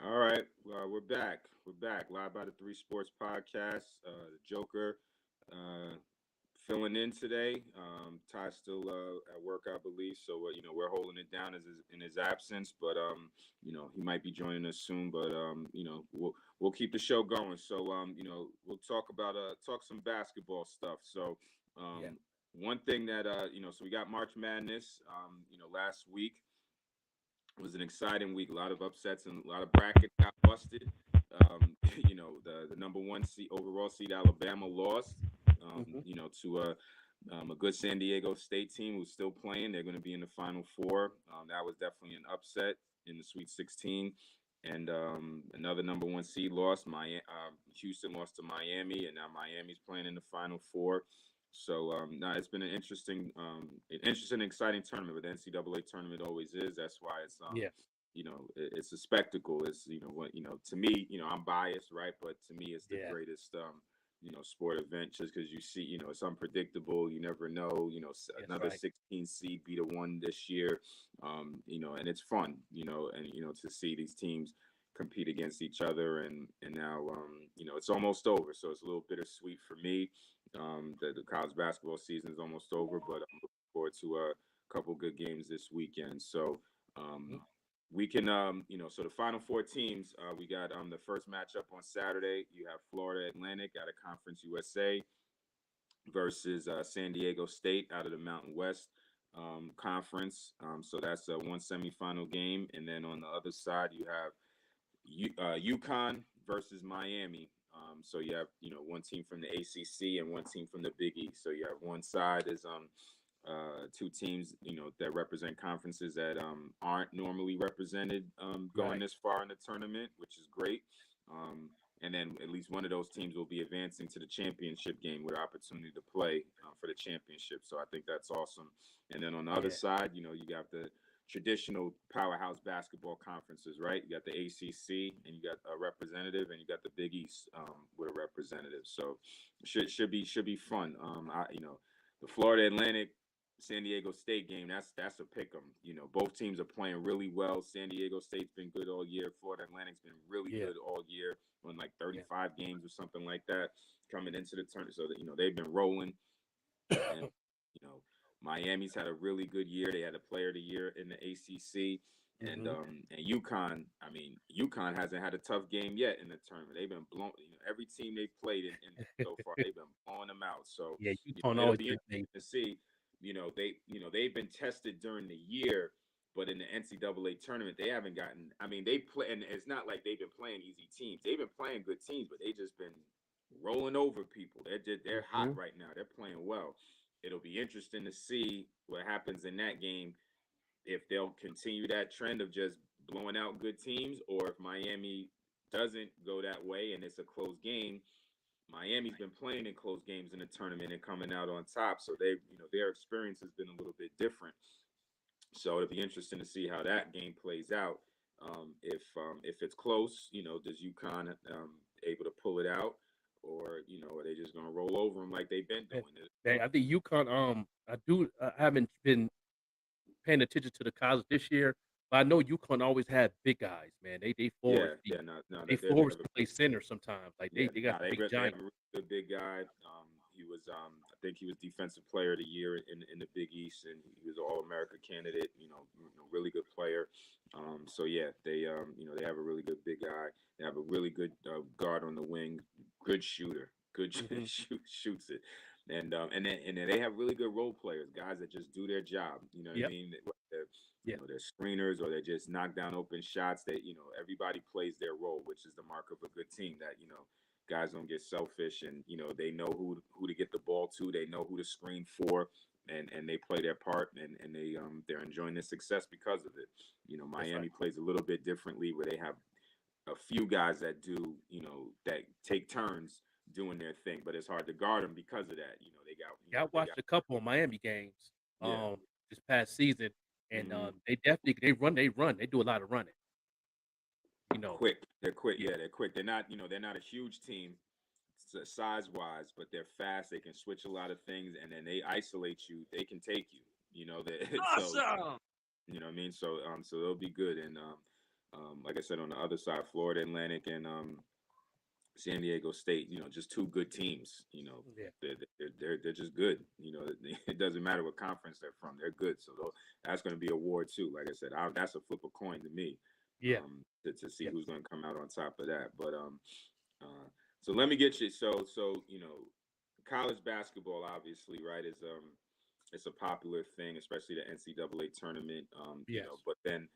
All right, we're back. We're back live by the Three Sports Podcast. The Joker uh, filling in today. Ty's still at work, I believe. So we're holding it down in his absence. But he might be joining us soon. But we'll keep the show going. So we'll talk some basketball stuff. So Yeah. one thing that so we got March Madness. Last week was an exciting week. A lot of upsets and a lot of brackets got busted. The number one seed overall seed Alabama lost. Hmm. To a good San Diego State team who's still playing. They're going to be in the Final Four. That was definitely an upset in the Sweet 16. And another number one seed lost. Houston lost to Miami, and now Miami's playing in the Final Four. So it's been an exciting tournament. But the NCAA tournament always is. That's why it's Yeah. it's a spectacle. It's to me, I'm biased, right? But to me, it's the Yeah. greatest sport event just because you see, it's unpredictable. You never know. That's Another right. 16 seed beat a one this year. And it's fun. And to see these teams compete against each other, and now it's almost over. So it's a little bittersweet for me. The college basketball season is almost over, but I'm looking forward to a couple good games this weekend. So Mhm. we can so the final four teams, we got the first matchup on Saturday. You have Florida Atlantic out of Conference USA versus San Diego State out of the Mountain West Conference. So that's one semifinal game, and then on the other side you have UConn versus Miami. So you have one team from the ACC and one team from the Big East. So you have one side is two teams that represent conferences that aren't normally represented going Right. this far in the tournament, which is great. Um, and then at least one of those teams will be advancing to the championship game with opportunity to play for the championship. So I think that's awesome. And then on the other Yeah. side, you got the traditional powerhouse basketball conferences, right? You got the ACC, and you got a representative, and you got the Big East with a representative. So should be fun. The Florida Atlantic San Diego State game, that's a pick 'em. Both teams are playing really well. San Diego State's been good all year. Florida Atlantic's been really Yeah. good all year, won like Yeah. 35 games or something like that coming into the tournament. So that they've been rolling, and you know Miami's had a really good year. They had a Player of the Year in the ACC. Mm-hmm. And UConn, I mean, UConn hasn't had a tough game yet in the tournament. They've been blown. Every team they've played in so far, they've been blowing them out. So Yeah, UConn it'll always be been interesting to see. They've been tested during the year, but in the NCAA tournament, they haven't gotten. I mean, they play, and it's not like they've been playing easy teams. They've been playing good teams, but they just been rolling over people. They're hot Mm-hmm. right now. They're playing well. It'll be interesting to see what happens in that game, if they'll continue that trend of just blowing out good teams, or if Miami doesn't go that way and it's a close game. Miami's been playing in close games in the tournament and coming out on top, so their experience has been a little bit different. So it'll be interesting to see how that game plays out. If it's close, does UConn able to pull it out, or are they just gonna roll over them like they've been And, doing it? I think UConn. I haven't been paying attention to the college this year, but I know UConn always had big guys, man. They forwards, Yeah, yeah, no, no, they they forwards have a play center sometimes. Like yeah, they got no, the big they have giant. a really good big guy. He was I think he was Defensive Player of the Year in the Big East, and he was an All America candidate. Really good player. So yeah, they have a really good big guy. They have a really good guard on the wing, good shooter, good Hmm. shoots it, and then they have really good role players, guys that just do their job. You know what I Yep. mean? Yeah. They're screeners, or they just knock down open shots. That everybody plays their role, which is the mark of a good team. That guys don't get selfish, and they know who to get the ball to. They know who to screen for, and they play their part, and they're enjoying the success because of it. That's right. Miami plays a little bit differently, where they have a few guys that do that take turns doing their thing, but it's hard to guard them because of that. They got Yeah, I they watched got a couple of Miami games yeah. this past season, and Hmm. they definitely they do a lot of running. You know, Quick. They're quick. yeah, Yeah, they're quick. They're not a huge team size wise, but they're fast. They can switch a lot of things, and then they isolate you. They can take you. So Awesome. what I mean. So they'll be good. And like I said, on the other side, Florida Atlantic and San Diego State. Just two good teams. yeah, They're just good. It doesn't matter what conference they're from. They're good. So that's going to be a war too. Like I said, that's a flip a coin to me. yeah, To see yeah. who's going to come out on top of that. But uh, so let me get you. So college basketball obviously, right, is it's a popular thing, especially the NCAA tournament. Yes. But then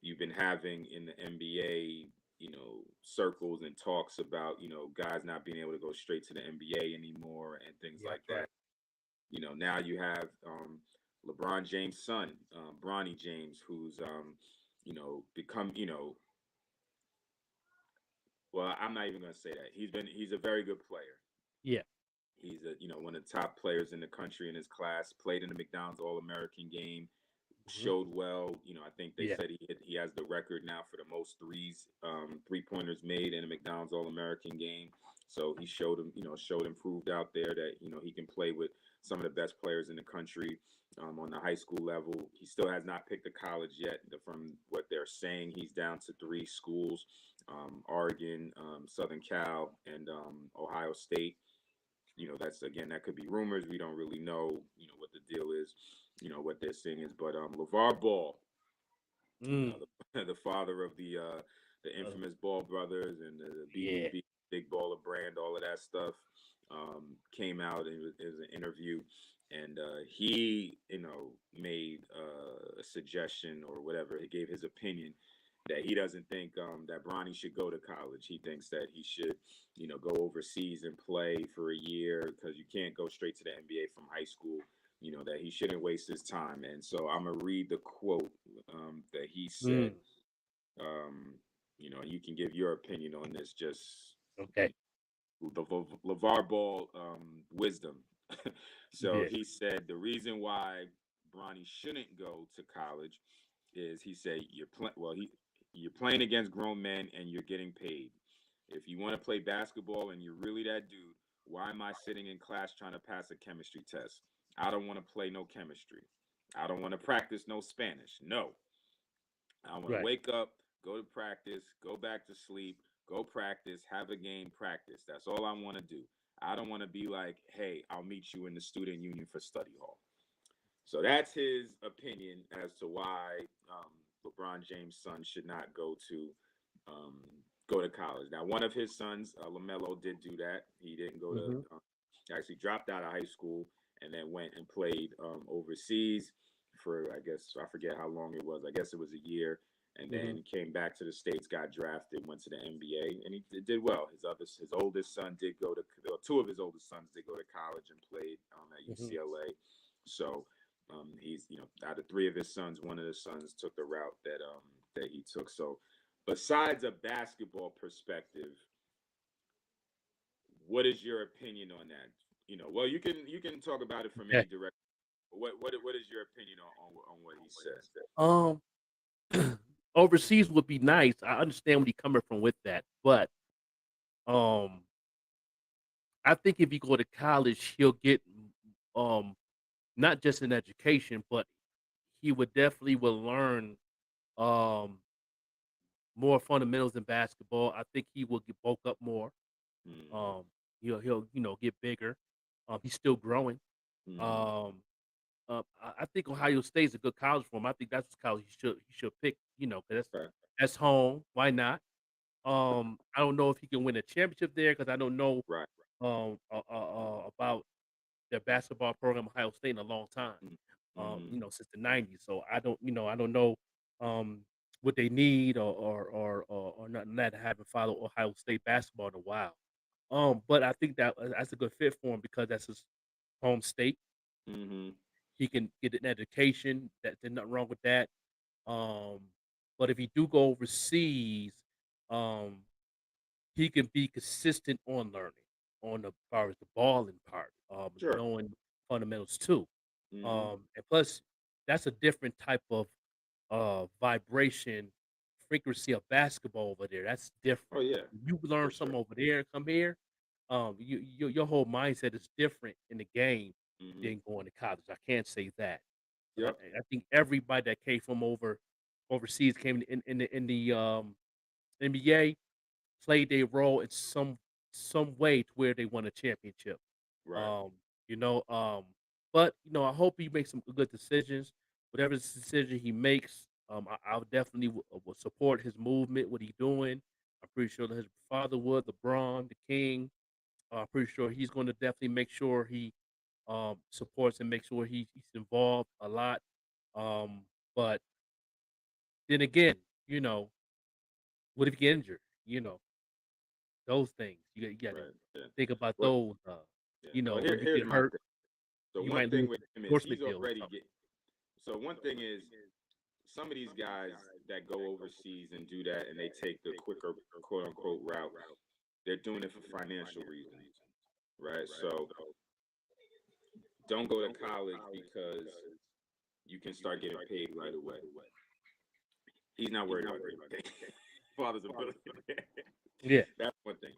you've been having in the NBA, circles and talks about guys not being able to go straight to the NBA anymore and things Yeah, like that's that. right. Now you have LeBron James' son, Bronny James, who's become well, I'm not even going to say that. He's a very good player. Yeah. He's one of the top players in the country in his class. Played in the McDonald's All American game. Hmm. Showed well. I think they Yeah. said he has the record now for the most 3-pointers made in a McDonald's All American game. So he showed improved out there that he can play with some of the best players in the country on the high school level. He still has not picked a college yet. From what they're saying, he's down to 3 schools: Oregon, Southern Cal, and Ohio State. That's, again, that could be rumors. We don't really know what the deal is, what they're saying is. But LeVar Ball, Mm. the father of the Uh, infamous Ball brothers and the yeah. BBB, Big Baller Brand, all of that stuff, came out, and it was an interview, and he made a suggestion or whatever. He gave his opinion that he doesn't think that Bronny should go to college. He thinks that he should go overseas and play for a year, because you can't go straight to the NBA from high school. That he shouldn't waste his time. And so I'm gonna read the quote that he said. Mm. Um, you can give your opinion on this. Just Okay. the LeVar Ball wisdom. So Yeah. he said the reason why Bronny shouldn't go to college is, he said, you're playing against grown men and you're getting paid. If you want to play basketball and you're really that dude, why am I sitting in class trying to pass a chemistry test? I don't want to play no chemistry. I don't want to practice no Spanish. No. I want to Right. wake up, go to practice, go back to sleep, go practice, have a game, practice. That's all I want to do. I don't want to be like, hey, I'll meet you in the student union for study hall. So that's his opinion as to why LeBron James' son should not um, go to college. Now, one of his sons, LaMelo, did do that. He didn't go to Hmm. actually dropped out of high school and then went and played overseas for, I guess, I forget how long it was. I guess it was a year, and Hmm. then came back to the states, got drafted, went to the NBA, and he did well. His oldest son did go to two of his oldest sons did go to college and played at Hmm. UCLA. So he's out of three of his sons, one of the sons took the route that he took. So besides a basketball perspective, what is your opinion on that? Well, you can talk about it from any Okay. direction. What is your opinion on what he said? Um, overseas would be nice. I understand where you're coming from with that, but um, I think if you go to college, he'll get um not just an education, but he would definitely will learn um more fundamentals in basketball. I think he will get bulk up more. Mm-hmm. Um, he'll get bigger. He's still growing. Mm-hmm. Um, I think Ohio State is a good college for him. I think that's the college he should pick. Because Okay. that's home. Why not? I don't know if he can win a championship there because I don't know Right. about their basketball program Ohio State in a long time. Mm-hmm. Since the '90s. So I don't know um what they need or not having followed Ohio State basketball in a while. But I think that's a good fit for him because that's his home state. Mm-hmm. He can get an education. There's nothing wrong with that. Um, but if he do go overseas, um, he can be consistent on learning on the as far as the balling part, Sure. knowing fundamentals too. Mm-hmm. And plus, that's a different type of vibration frequency of basketball over there. That's Oh different. yeah, You learn for sure. something over there, come here. Your whole mindset is different in the game Mm-hmm. than going to college. I can't say that, but I, Yep. I think everybody that came from overseas came in the NBA played their role in some way to where they won a championship. Right. Um, you know, but I hope he makes some good decisions. Whatever decision he makes, I would definitely will support his movement, what he's doing. I'm pretty sure that his father would, LeBron, the King. I'm pretty sure he's going to definitely make sure he supports and makes sure he's involved a lot. Um, but then again, you know, what if he get injured? You know, those things you got to Right. Yeah. think about Well, those. yeah. Well, When you here's get my hurt, thing. So you one might lose thing with an him is endorsement he's deal or already something. get. So one thing is some of these guys that go overseas and do that and they take the quicker quote unquote route, they're doing it for financial reasons, right? So don't go to college because you can start getting paid right away. He's not worried about getting paid. Father's a billionaire. Yeah, That's one thing.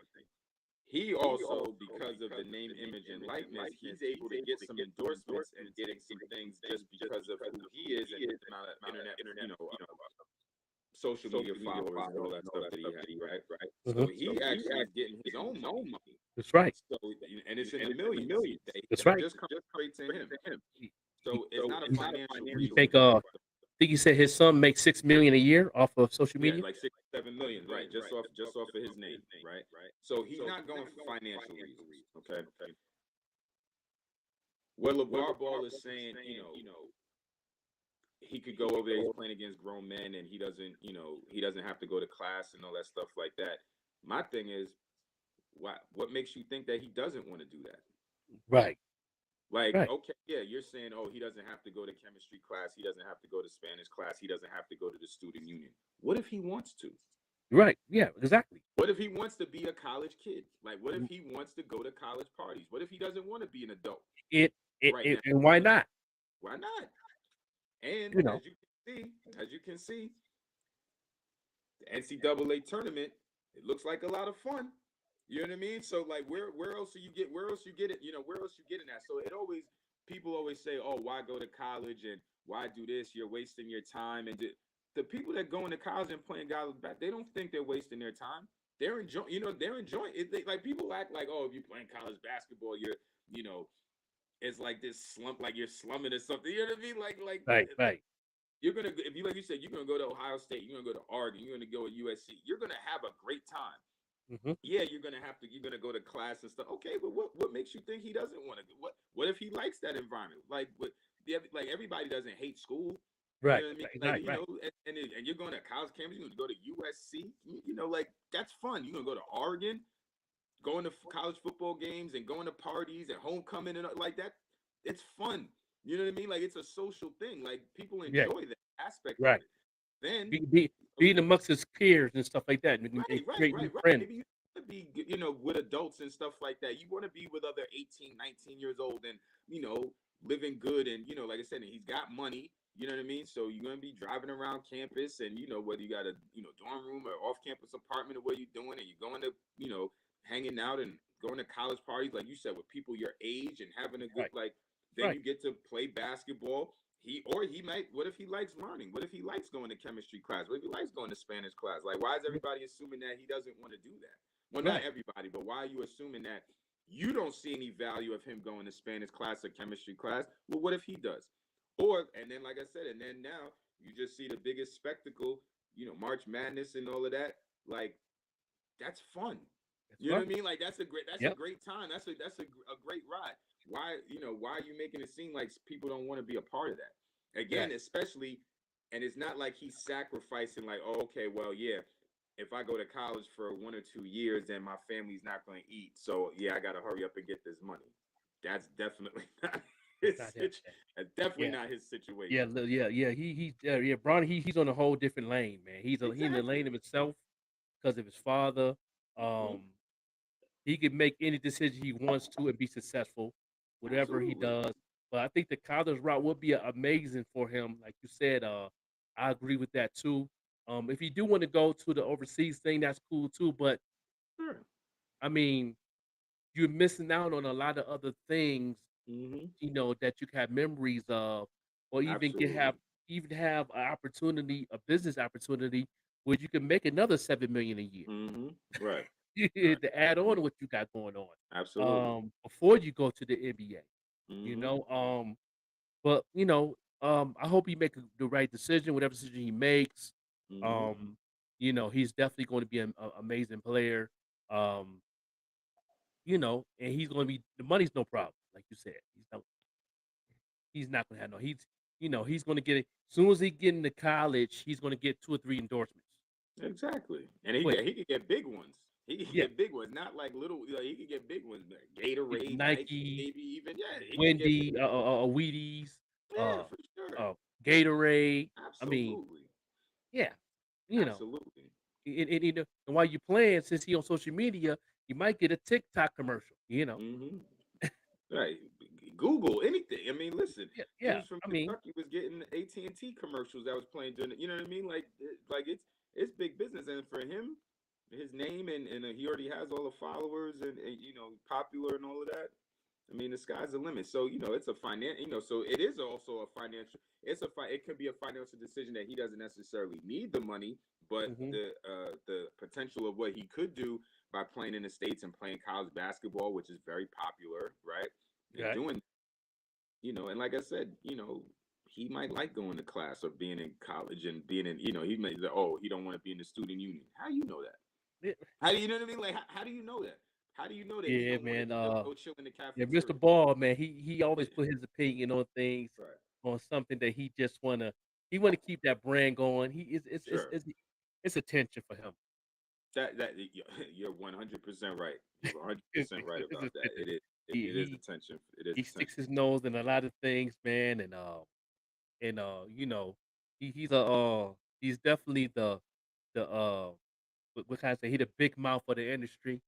He also, because of the name, image, and likeness, he's able to get some endorsements and getting some things just because of who he is and the amount of internet, social media followers and all that stuff that he has, right? hmm So he actually is getting his own money. that's right. So, and it's in the millions. That's That right. just comes straight to him. He, he, So it's not a financial you reason. think I think he said his son makes 6 million a year off of social Yeah, media. like 6, 7 million, right? Just off of his name, right? So he's not going for financial reasons. Okay. What LeVar Ball is saying, he could go over there. He's playing against grown men, and he doesn't have to go to class and all that stuff like that. My thing is, what makes you think that he doesn't want to do that? Right. Like, Right. okay, yeah, you're saying, oh, he doesn't have to go to chemistry class, he doesn't have to go to Spanish class, he doesn't have to go to the student union. What if he wants to? Right. Yeah. Exactly. What if he wants to be a college kid? Like, what if he wants to go to college parties? What if he doesn't want to be an adult It, right now? and why not? Why not? And You know. as you can see, the NCAA tournament, it looks like a lot of fun. You know what I mean? So like, where else do you get? Where else you get it? Where else you getting that? So people always say, oh, why go to college and why do this? You're wasting your time. And the people that go into college and playing college back, they don't think they're wasting their time. They're enjoying. They're enjoying it. Like people act like, oh, if you're playing college basketball, you know, it's like this slump, like you're slumming or something. You know what I mean? Like Right. Right. you're gonna if you like you said you're gonna go to Ohio State, you're gonna go to Oregon, you're gonna go to USC, you're gonna have a great time. Hmm. Yeah, you're gonna go to class and stuff. Okay, but what makes you think he doesn't want to? What if he likes that environment? Like what? Like everybody doesn't hate school. You Right, know what I mean? right, Like right, right. and you're going to college campus. You're going to go to USC. Like that's fun. You're gonna go to Oregon, going to college football games and going to parties and homecoming and like that. It's fun. You know what I mean? Like it's a social thing. Like people Yeah, enjoy that aspect of right. it. Then Being amongst his peers and stuff like that, and create new right. friends. Maybe you want to be, with adults and stuff like that. You want to be with other 18, 19 years old and, living good. And, like I said, he's got money, you know what I mean? So you're going to be driving around campus and, whether you got a, dorm room or off campus apartment or what you're doing and you're going to, hanging out and going to college parties, like you said, with people your age and having a good, Right, like, then right. you get to play basketball. He might, what if he likes learning? What if he likes going to chemistry class? What if he likes going to Spanish class? Like, why is everybody assuming that he doesn't want to do that? Well, not Right. everybody, but why are you assuming that you don't see any value of him going to Spanish class or chemistry class? Well, what if he does? And then, like I said, and then now you just see the biggest spectacle, March Madness and all of that. Like, that's fun. That's You know right. what I mean? Like that's a Yep. great time. That's a great ride. Why are you making it seem like people don't want to be a part of that? Again, Right. especially, and it's not like he's sacrificing. Like, oh, okay, well, yeah, if I go to college for 1 or 2 years, then my family's not going to eat. So yeah, I got to hurry up and get this money. That's definitely not It's his. not him. That's definitely Yeah. not his Yeah, situation. yeah. Yeah. Bronny, he's on a whole different lane, man. He in the lane Exactly. of himself because of his father. Hmm. Um, he can make any decision he wants to and be successful, whatever he Absolutely. does. But I think the college route would be amazing for him, like you said. I agree with that too. If you do want to go to the overseas thing, that's cool too. But Sure. I mean, you're missing out on a lot of other things, Hmm. that you can have memories of, or even get have Absolutely. even have an opportunity, a business opportunity where you can make another 7 million a year Hmm. Right. Right. to add on to what you got going on. Absolutely. Before you go to the NBA, you Hmm. know. But I hope he make the right decision, whatever decision he makes. Hmm. Um, he's definitely going to be an amazing player. Um, and he's going to be the money's no problem, like you said. He's not going to have no. He's going to get it as soon as he get into college. He's going to get 2 or 3 endorsements Exactly. And he quick. get he could get big ones. He could Yeah, get big ones, not like little. He could get big ones. Like either Gatorade, Nike, Nike, maybe even. Yeah, he could get big. Wendy, Wheaties, Yeah, uh, for sure. Gatorade. I mean, Absolutely. yeah, you know. Absolutely. And while you're playing, since he on social media, you might get a TikTok commercial. Hmm. Right. Google anything. I mean, listen, Yeah, yeah. dudes from I mean, Kentucky was getting AT&T commercials that was playing during. You know what I mean? Like it's big business, and for him, his name and he already has all the followers and popular and all of that. I mean, the sky's the limit. So it's a finance. So it is also a financial. It could be a financial decision that he doesn't necessarily need the money, but hmm the potential of what he could do by playing in the states and playing college basketball, which is very popular, right? And right. doing, and like I said, he might like going to class or being in college and being in, he may say, oh, he don't want to be in the student union. How do you know that? Yeah, How do you know what I mean? Like, how do you know that? How do you know that he yeah, don't want to man. go chill in the Yeah, Mr. cafeteria? Ball, man. He always put his opinion on things, Right. on something that he wanna keep that brand going. He is Sure. it's attention for him. That you're 100% right. You're It's 100% right it's about that. attention. It is. It, He it is he attention. It is he sticks attention. his nose in a lot of things, man, and he's he's definitely the what can I say? He the big mouth of the industry,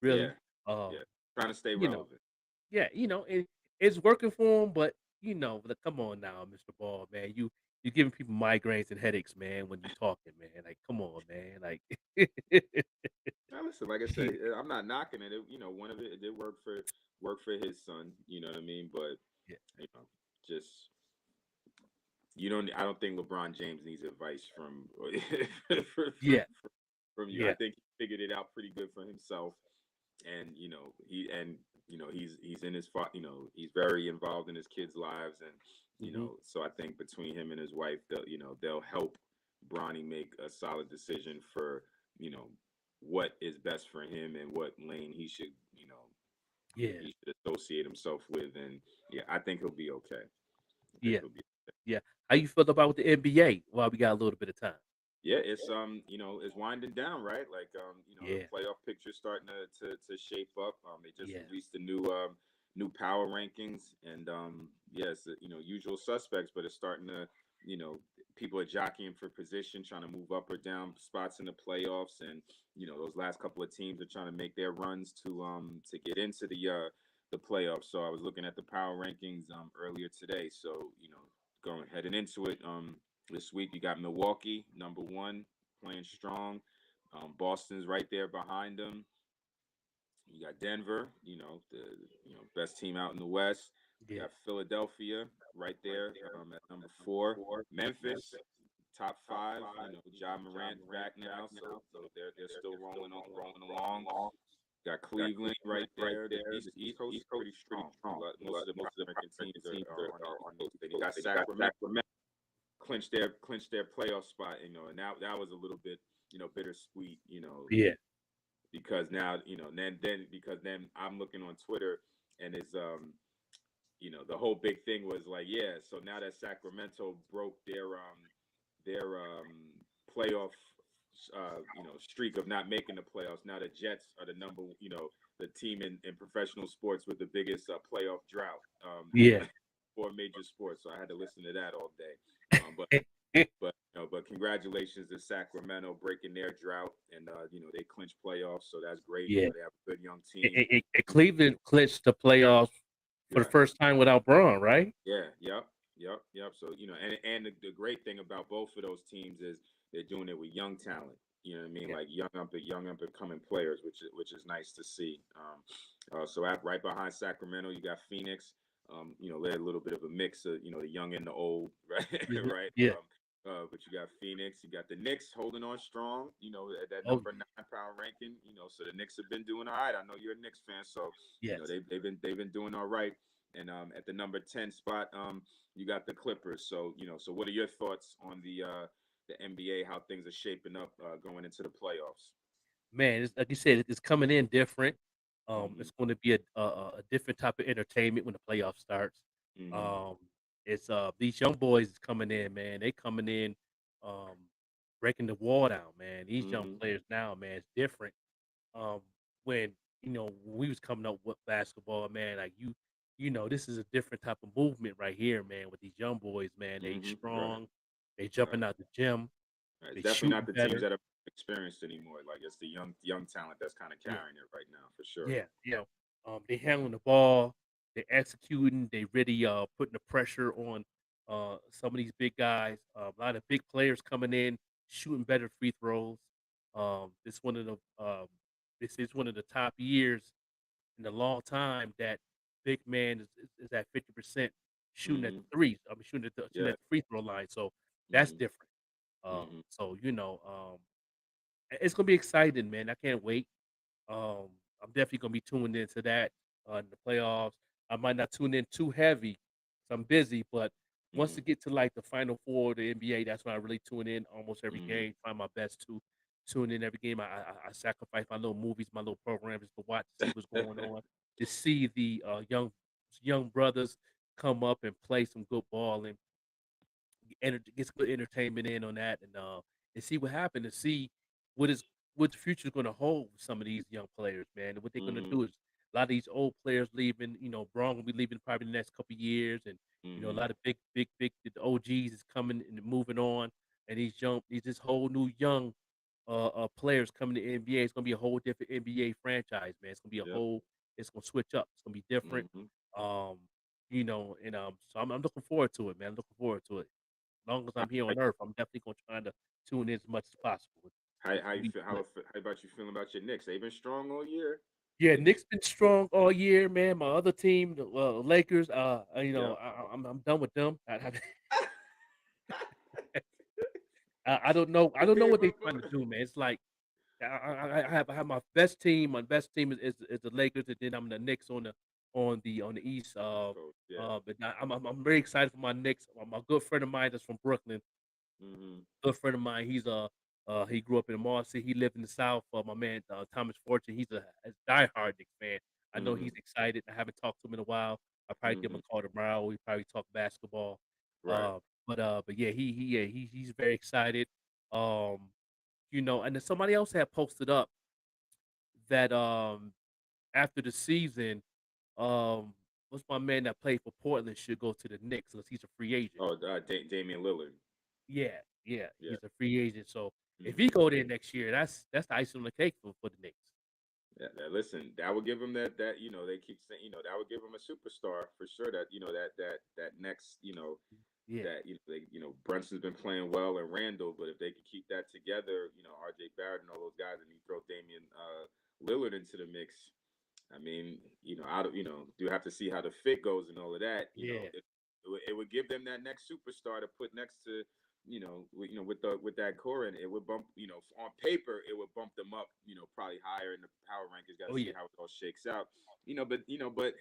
Yeah. really. Uh, Yeah. Trying to stay you know, relevant. yeah, it's working for him, but come on now, Mr. Ball, man, you giving people migraines and headaches, man, when you talking, man. Like, come on, man, like, Now listen, like I said, I'm not knocking it. One of it did work for his son. You know what I mean? But yeah, just you don't. I don't think LeBron James needs advice from yeah, from you. I yeah, think he figured it out pretty good for himself, and he and he's in his he's very involved in his kids' lives, and Hmm. so I think between him and his wife, they'll help Bronny make a solid decision for you know what is best for him and what lane Yeah, he should associate himself with, and yeah, I think he'll be okay. I think yeah, he'll be. yeah. How you feel about the NBA? Well, we got a little bit of time. Yeah, it's it's winding down, right? Like the Yeah, playoff picture's starting to shape up. They just yeah, released the new power rankings, and yes, usual suspects, but it's starting to you know people are jockeying for position, trying to move up or down spots in the playoffs, and those last couple of teams are trying to make their runs to get into the playoffs. So I was looking at the power rankings earlier today. So going heading into it. This week you got Milwaukee, number one, playing strong. Boston's right there behind them. You got Denver, the best team out in the West. You yeah. got Philadelphia right there at number four. Memphis, top five. Ja Morant's back now, so they're still rolling along. Got Cleveland right there. The East Coast is pretty strong. Most of the Power American teams are on the East Coast. Then you got Sacramento clinch their playoff spot, and that was a little bit, bittersweet, Yeah. because now, then because then I'm looking on Twitter and it's the whole big thing was like, yeah, so now that Sacramento broke their playoff streak of not making the playoffs, now the Jets are the the team in professional sports with the biggest playoff drought Yeah. for major sports. So I had to listen to that all day. But but congratulations to Sacramento breaking their drought, and they clinched playoffs, so that's great. Yeah. They have a good young team. Cleveland clinched the playoffs for the Yeah, first time without Braun, right? yeah, yep. So and the great thing about both of those teams is they're doing it with young talent. You know what I mean? Yeah. Like young up and coming players, which is nice to see. Right behind Sacramento, you got Phoenix. They're a little bit of a mix of the young and the old, right? Mhm. right. Yeah. But you got Phoenix, you got the Knicks holding on strong. At that Oh, number 9 power ranking. So the Knicks have been doing all right. I know you're a Knicks fan, so yes. they've been doing all right. And at the number 10 spot, you got the Clippers. So what are your thoughts on the NBA? How things are shaping up going into the playoffs? Man, it's, like you said, it's coming in different. Hmm. It's going to be a different type of entertainment when the playoff starts. Hmm. Um, it's these young boys is coming in, man. They coming in, um, breaking the wall down, man. These young Hmm. players now, man, it's different. Um, when when we was coming up with basketball, man, like this is a different type of movement right here, man. With these young boys, man, they Right. strong, they Right. jumping out the gym, Right. It's they definitely not shooting the teams better. that are experienced anymore. Like it's the young talent that's kind of Yeah. carrying it right now for sure. Yeah, yeah. They handling the ball, they executing, they really putting the pressure on some of these big guys. A lot of big players coming in, shooting better free throws. This one of the this is one of the top years in a long time that big man is at 50% shooting at Hmm. the threes. I mean shooting Yeah. at the free throw line. So that's Hmm. different. Hmm. So it's gonna be exciting, man. I can't wait. Um, I'm definitely gonna be tuned into that in the playoffs. I might not tune in too heavy 'cause I'm busy, but once Hmm. it get to like the final four of the NBA, that's when I really tune in almost every Hmm. game. Try my best to tune in every game. I sacrifice my little movies, my little programs to watch, see what's going on, to see the young brothers come up and play some good ball and gets good entertainment in on that, and see what happened, and see what is what the future is going to hold with some of these young players, man. And what they're going to Hmm. do is a lot of these old players leaving. Braun will be leaving probably the next couple of years, and a Hmm. lot of big the OGs is coming and moving on, and these this whole new young players coming to NBA. It's going to be a whole different NBA franchise, man. It's going to be a Yep. whole. It's going to switch up. It's going to be different. Hmm. Um, and so I'm looking forward to it, man. Looking forward to it long as I'm here How, on Earth, I'm definitely gonna try to tune in as much as possible. how you Be feel? good. How about you feeling about your Knicks? They've been strong all year. Yeah, The Knicks. Nick's been strong all year, man. My other team, the Lakers, Yep. I'm done with them. I don't know. I don't know Okay, what they're trying to do, man. It's like I have my best team. My best team is the Lakers, and then I'm the Knicks on the East. East Coast. Yeah. But I'm very excited for my Knicks. My good friend of mine that's from Brooklyn. Mm-hmm. Good friend of mine. He grew up in Marcy. He lived in the South. My man Thomas Fortune. He's a diehard Knicks fan. I know Mm-hmm. he's excited. I haven't talked to him in a while. I'll probably give him Mm-hmm. a call tomorrow. We probably talk basketball. Right. But yeah, he's very excited. Um, and then somebody else had posted up that after the season, what's my man that played for Portland should go to the Knicks because he's a free agent. Oh, Damian Lillard. Yeah, yeah, Yeah. he's a free agent. So if he Mm-hmm. go there next year, that's the icing on the cake for the Knicks. Listen, that would give him that they keep saying that would give him a superstar for sure. That that next Yeah, that they Brunson's been playing well and Randall, but if they could keep that together, RJ Barrett and all those guys, and you throw Damian Lillard into the mix. I mean, do have to see how the fit goes and all of that. yeah. It would give them that next superstar to put next to, with that core, and it would bump, on paper, it would bump them up, probably higher in the power rankings. Got Oh to see yeah, how it all shakes out, but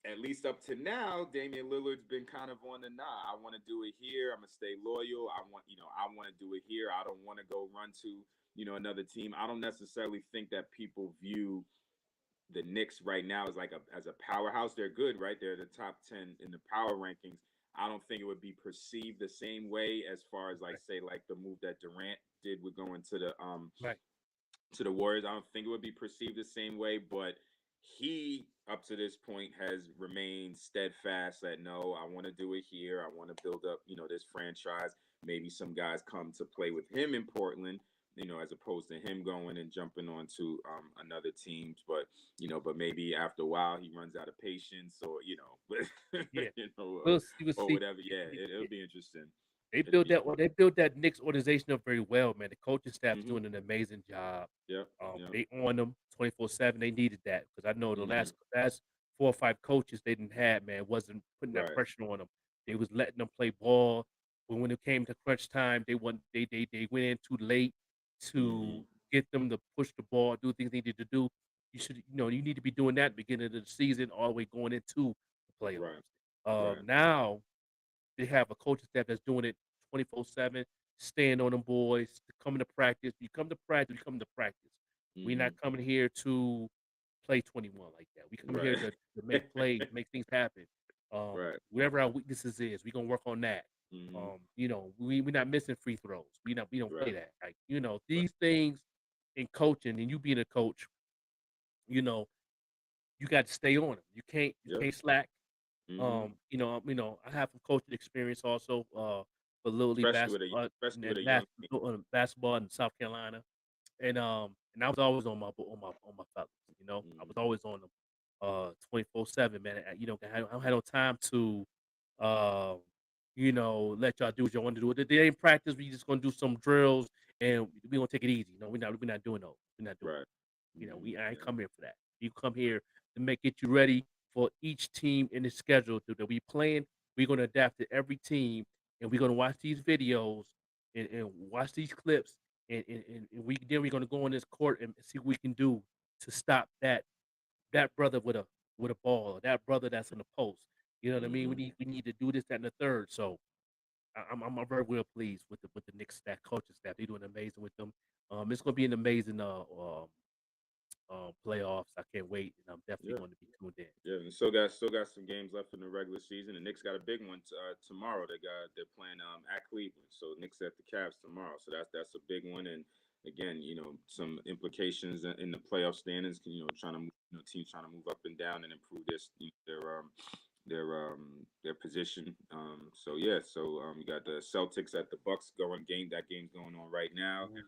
at least up to now, Damian Lillard's been kind of on the I want to do it here. I'm gonna stay loyal. I want to do it here. I don't want to go run to, another team. I don't necessarily think that people view the Knicks right now as like as a powerhouse. They're good, right? They're the top 10 in the power rankings. I don't think it would be perceived the same way as far as like right, say like the move that Durant did with going right. to the Warriors. I don't think it would be perceived the same way, but he up to this point has remained steadfast that no, I want to do it here. I want to build up, this franchise. Maybe some guys come to play with him in Portland, as opposed to him going and jumping onto another teams. But maybe after a while he runs out of patience, or but Yeah, or, we'll see. We'll or see. whatever. Yeah, it'll be interesting. It'll be They built that Knicks organization up very well, man. The coaching staff is mm-hmm. doing an amazing job. Yep. Yep. They on them 24/7. They needed that because I know the Mm-hmm. last 4 or 5 coaches they didn't have, man, wasn't putting that Right. pressure on them. They was letting them play ball. But when it came to crunch time, they went in too late Mm-hmm. to get them to push the ball, do things they needed to do. You need to be doing that at the beginning of the season, all the way going into the playoffs. Right. Right. Now they have a coaching staff that's doing it 24/7, staying on them boys, coming to practice. You come to practice, you come to practice. We're not Mm-hmm. coming here to play 21 like that. We come here Right. to make plays, make things happen. Right. Wherever our weaknesses is, we're gonna work on that. Mm-hmm. We're not missing free throws. We don't play Right. that. Like, Right. these things in coaching and you being a coach, you know, you got to stay on them. You Yep. can't slack. Mm-hmm. I have some coaching experience also for Little League Especially with a and young team. basketball in South Carolina, and I was always on my fellas. I Mm-hmm. was always on them 24/7, man. I don't have no time to uh, let y'all do what y'all want to do. They ain't practice. We just gonna do some drills and we gonna take it easy. We're not doing those. We're not doing Right. those. Mm-hmm. I ain't Yeah. come here for that. You come here to get you ready for each team in the schedule that we playing. We're gonna adapt to every team, and we're gonna watch these videos and watch these clips, and we're gonna go on this court and see what we can do to stop that brother with a ball, or that brother that's in the post. You know what I mean? Mm-hmm. We need to do this, that, and the third. So I'm very well pleased with the Knicks staff, coaching staff. They're doing amazing with them. It's gonna be an amazing playoffs. I can't wait, and I'm definitely Yeah. going to be tuned in. Yeah. And still got some games left in the regular season. The Knicks got a big one tomorrow. They're playing at Cleveland. So Knicks at the Cavs tomorrow. So that's a big one. And again, some implications in the playoff standings. Trying to teams trying to move up and down and improve their position. So yeah, you got the Celtics at the Bucks going game. That game's going on right now. Mhm.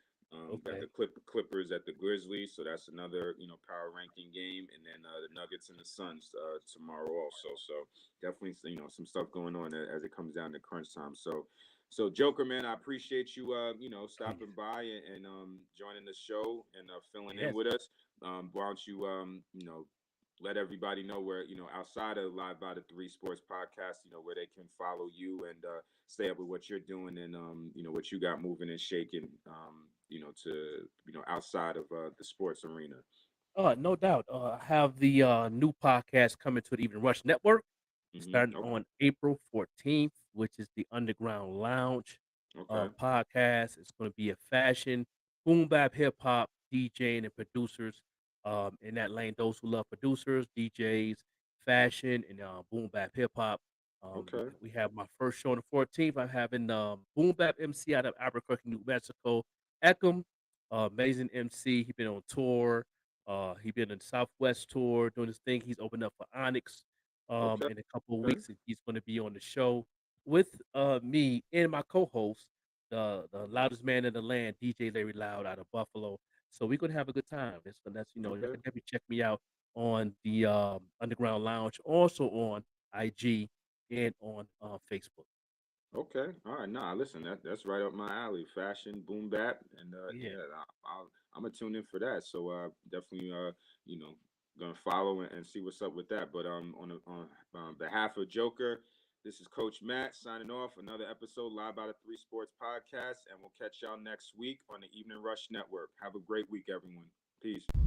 Got the Okay. Clippers at the Grizzlies, so that's another power ranking game, and then the Nuggets and the Suns tomorrow also. So definitely some stuff going on as it comes down to crunch time. So Joker man, I appreciate you Oh yeah. stopping by and joining the show and filling in Yes. with us. Why don't you let everybody know where, outside of Live by the Three Sports podcast, where they can follow you and stay up with what you're doing and what you got moving and shaking, to outside of the sports arena. No doubt. I have the new podcast coming to the Even Rush Network, starting Okay. on April 14th, which is the Underground Lounge Okay. podcast. It's going to be a fashion, boom bap, hip hop, DJing, and producers in that lane. Those who love producers, DJs, fashion, and boom bap, hip hop. Okay. We have my first show on the 14th. I'm having boom bap MC out of Albuquerque, New Mexico, Eckham, amazing MC. He's been on tour. He been in the Southwest tour doing his thing. He's opened up for Onyx Okay. in a couple of Okay. weeks, and he's going to be on the show with me and my co-host, the loudest man in the land, DJ Larry Loud out of Buffalo. So we're gonna have a good time. That's you Okay. can definitely check me out on the Underground Lounge, also on IG and on Facebook. Okay. All right. Nah, listen, that's right up my alley. Fashion, boom bap, and Yeah, yeah, I'm gonna tune in for that. So definitely you know gonna follow and see what's up with that. But on behalf of Joker, this is Coach Matt signing off. Another episode live by the Three Sports Podcast, and we'll catch y'all next week on the Evening Rush Network. Have a great week, everyone. Peace.